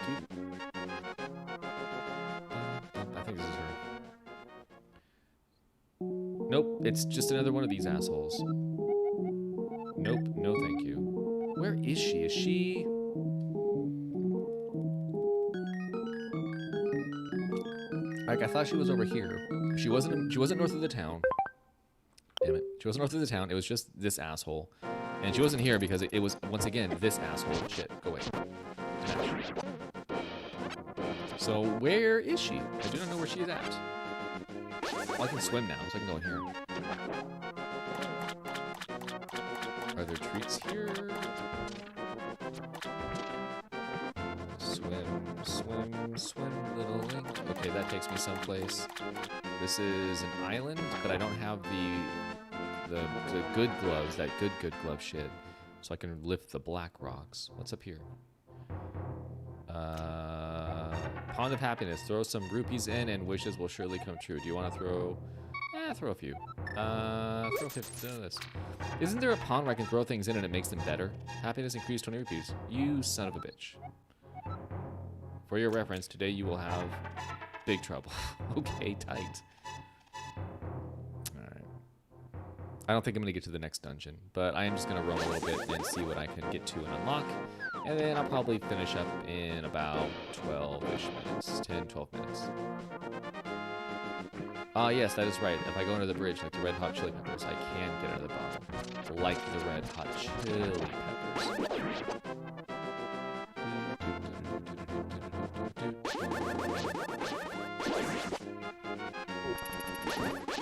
you. I think this is her. Nope, it's just another one of these assholes. Nope, no thank you. Where is she? Is she... Like, I thought she was over here. She wasn't north of the town. Damn it. She wasn't north of the town. It was just this asshole. And she wasn't here because it was, once again, this asshole. Shit, go away. Smash. So, where is she? I do not know where she is at. Well, I can swim now, so I can go in here. Are there treats here? Swim, little link. Okay, that takes me someplace. This is an island, but I don't have the good gloves, that good glove shit. So I can lift the black rocks. What's up here? Pond of Happiness. Throw some rupees in and wishes will surely come true. Do you want to throw... throw a few. Throw this. Isn't there a pond where I can throw things in and it makes them better? Happiness increased 20 rupees. You son of a bitch. For your reference, today you will have big trouble. Okay, tight. Alright. I don't think I'm going to get to the next dungeon, but I am just going to roam a little bit and see what I can get to and unlock. And then I'll probably finish up in about 12-ish minutes. 10, 12 minutes. Ah, yes, that is right. If I go under the bridge, like the Red Hot Chili Peppers, I can get under the bottom. Like the Red Hot Chili Peppers.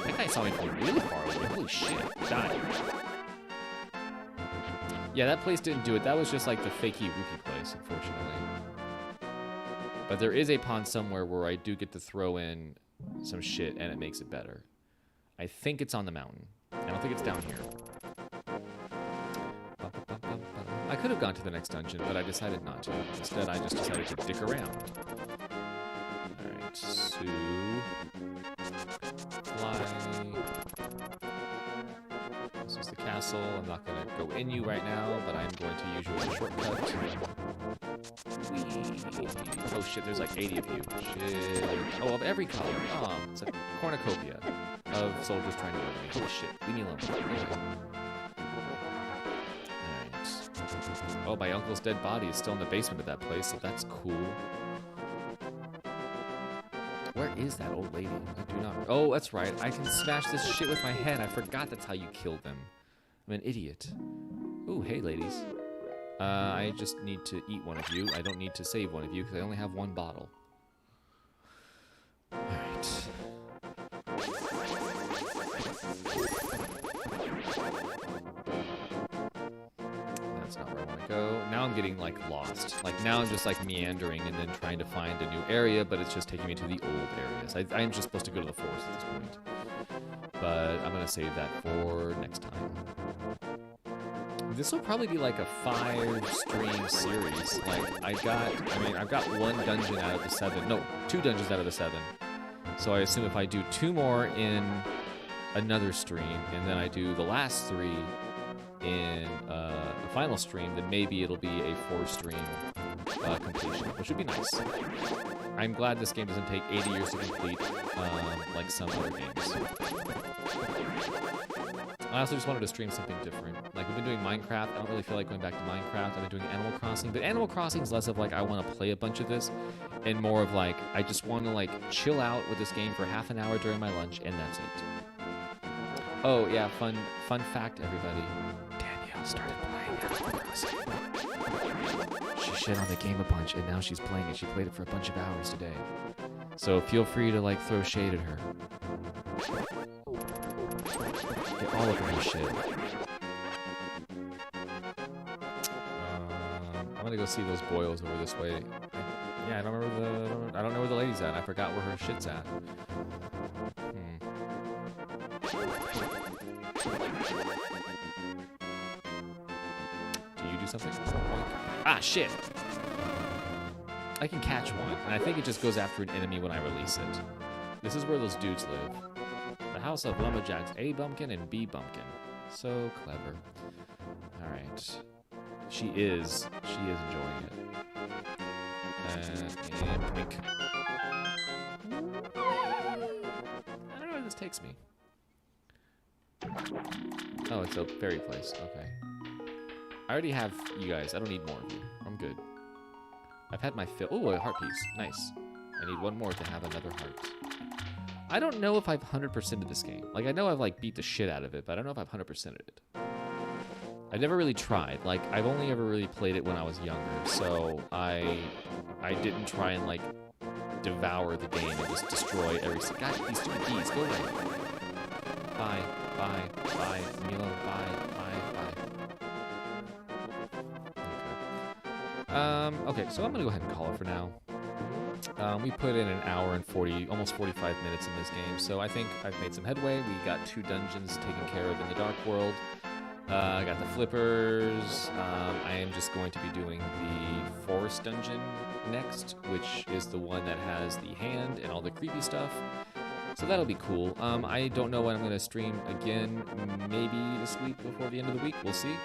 That guy saw me from really far away. Holy shit. Died. Yeah, that place didn't do it. That was just like the fakey rookie place, unfortunately. But there is a pond somewhere where I do get to throw in some shit and it makes it better. I think it's on the mountain. I don't think it's down here. I could have gone to the next dungeon, but I decided not to. Instead, I just decided to dick around. Alright, so... Fly. This is the castle. I'm not going to go in you right now, but I'm going to use you as a shortcut. Whee. Oh shit, there's like 80 of you. Shit. Oh, of every color. Oh, it's a cornucopia of soldiers trying to murder me. Holy shit, leave me alone. Alright. Oh, my uncle's dead body is still in the basement of that place, so that's cool. Where is that old lady? I do not... Oh, that's right. I can smash this shit with my head. I forgot that's how you kill them. I'm an idiot. Ooh, hey, ladies. I just need to eat one of you. I don't need to save one of you because I only have one bottle. Alright. That's not where I want to go. Now I'm getting, like, lost. Like, now I'm just, like, meandering and then trying to find a new area, but it's just taking me to the old areas. I'm just supposed to go to the forest at this point. But I'm going to save that for next time. This will probably be like a 5-stream series. Like, I've got one dungeon out of the 7. No, 2 dungeons out of the 7. So I assume if I do 2 more in another stream, and then I do the last 3 in the final stream, then maybe it'll be a 4-stream completion, which would be nice. I'm glad this game doesn't take 80 years to complete, like some other games. I also just wanted to stream something different. Like, we've been doing Minecraft. I don't really feel like going back to Minecraft. I've been doing Animal Crossing. But Animal Crossing is less of, like, I want to play a bunch of this, and more of, like, I just want to, like, chill out with this game for half an hour during my lunch, and that's it. Oh, yeah, fun fact, everybody. Danielle started playing Animal Crossing. She shit on the game a bunch, and now she's playing it. She played it for a bunch of hours today. So feel free to, like, throw shade at her. Get all of her shit. I'm gonna go see those boils over this way. Yeah, I don't know where the lady's at. I forgot where her shit's at. Do you do something? Ah, shit! I can catch one, and I think it just goes after an enemy when I release it. This is where those dudes live. The House of Lumberjacks, A. Bumpkin and B. Bumpkin. So clever. Alright. She is enjoying it. And blink. I don't know where this takes me. Oh, it's a fairy place. Okay. I already have you guys. I don't need more of you. I'm good. I've had my fill. Oh, a heart piece. Nice. I need one more to have another heart. I don't know if I've 100%ed this game. Like, I know I've, like, beat the shit out of it, but I don't know if I've 100%ed it. I've never really tried. Like, I've only ever really played it when I was younger, so I didn't try and, like, devour the game and just destroy every... God, these stupid bees, go away. Bye, bye, bye, leave me alone, bye, bye, bye. Okay, so I'm gonna go ahead and call it for now. We put in an hour and 40, almost 45 minutes in this game, so I think I've made some headway. We got 2 dungeons taken care of in the Dark World. I got the flippers. I am just going to be doing the Forest dungeon next, which is the one that has the hand and all the creepy stuff. So that'll be cool. I don't know when I'm going to stream again. Maybe this week before the end of the week. We'll see.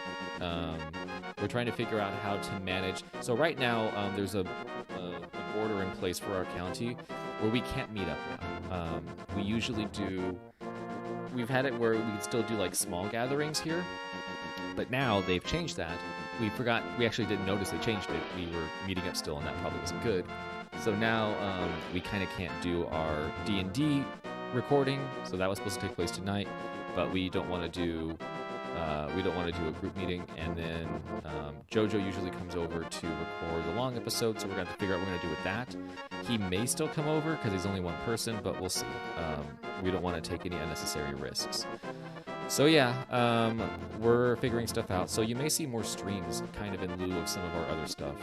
We're trying to figure out how to manage. So right now, there's an order in place for our county where we can't meet up now. We usually do... We've had it where we can still do, like, small gatherings here. But now they've changed that. We actually didn't notice they changed it. We were meeting up still, and that probably wasn't good. So now we kind of can't do our D&D recording, so that was supposed to take place tonight, but we don't want to do a group meeting, and then JoJo usually comes over to record the long episode, so we're going to have to figure out what we're going to do with that. He may still come over because he's only one person, but we'll see. We don't want to take any unnecessary risks. So yeah, we're figuring stuff out. So you may see more streams kind of in lieu of some of our other stuff.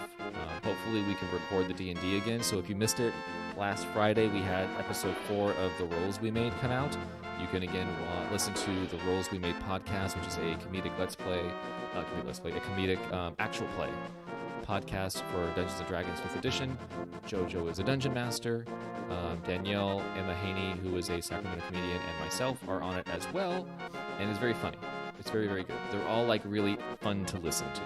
Hopefully we can record the D&D again. So if you missed it, last Friday we had episode 4 of The Rolls We Made come out. You can again listen to the Rolls We Made podcast, which is a comedic a comedic actual play podcast for Dungeons & Dragons 5th edition. JoJo is a dungeon master. Danielle and Mahaney, who is a Sacramento comedian, and myself are on it as well, and it's very funny. It's very, very good. They're all like really fun to listen to.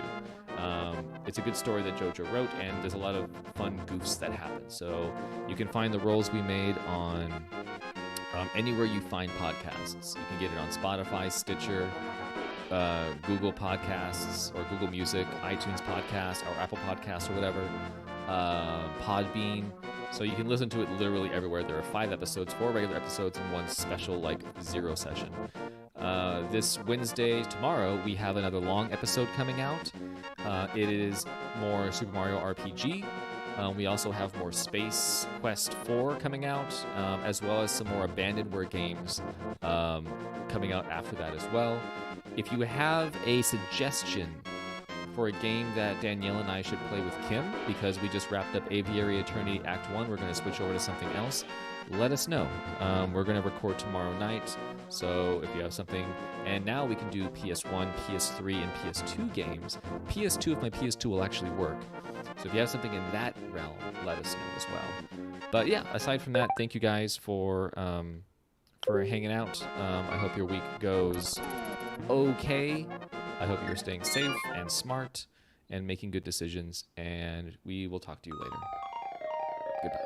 It's a good story that JoJo wrote, and there's a lot of fun goofs that happen. So you can find The Rolls We Made on anywhere you find podcasts. You can get it on Spotify, Stitcher, Google Podcasts, or Google Music, iTunes Podcast, or Apple Podcasts, or whatever, Podbean. So you can listen to it literally everywhere. There are 5 episodes, 4 regular episodes, and 1 special, like, 0 session. This Wednesday, tomorrow, we have another long episode coming out. It is more Super Mario RPG. We also have more Space Quest 4 coming out, as well as some more Abandonware games coming out after that as well. If you have a suggestion for a game that Danielle and I should play with Kim, because we just wrapped up Aviary Eternity Act 1, we're going to switch over to something else, let us know. We're going to record tomorrow night, so if you have something, and now we can do PS1, PS3, and PS2 games. PS2, if my PS2 will actually work. So if you have something in that realm, let us know as well. But yeah, aside from that, thank you guys for hanging out. I hope your week goes okay. I hope you're staying safe and smart and making good decisions, and we will talk to you later. Goodbye.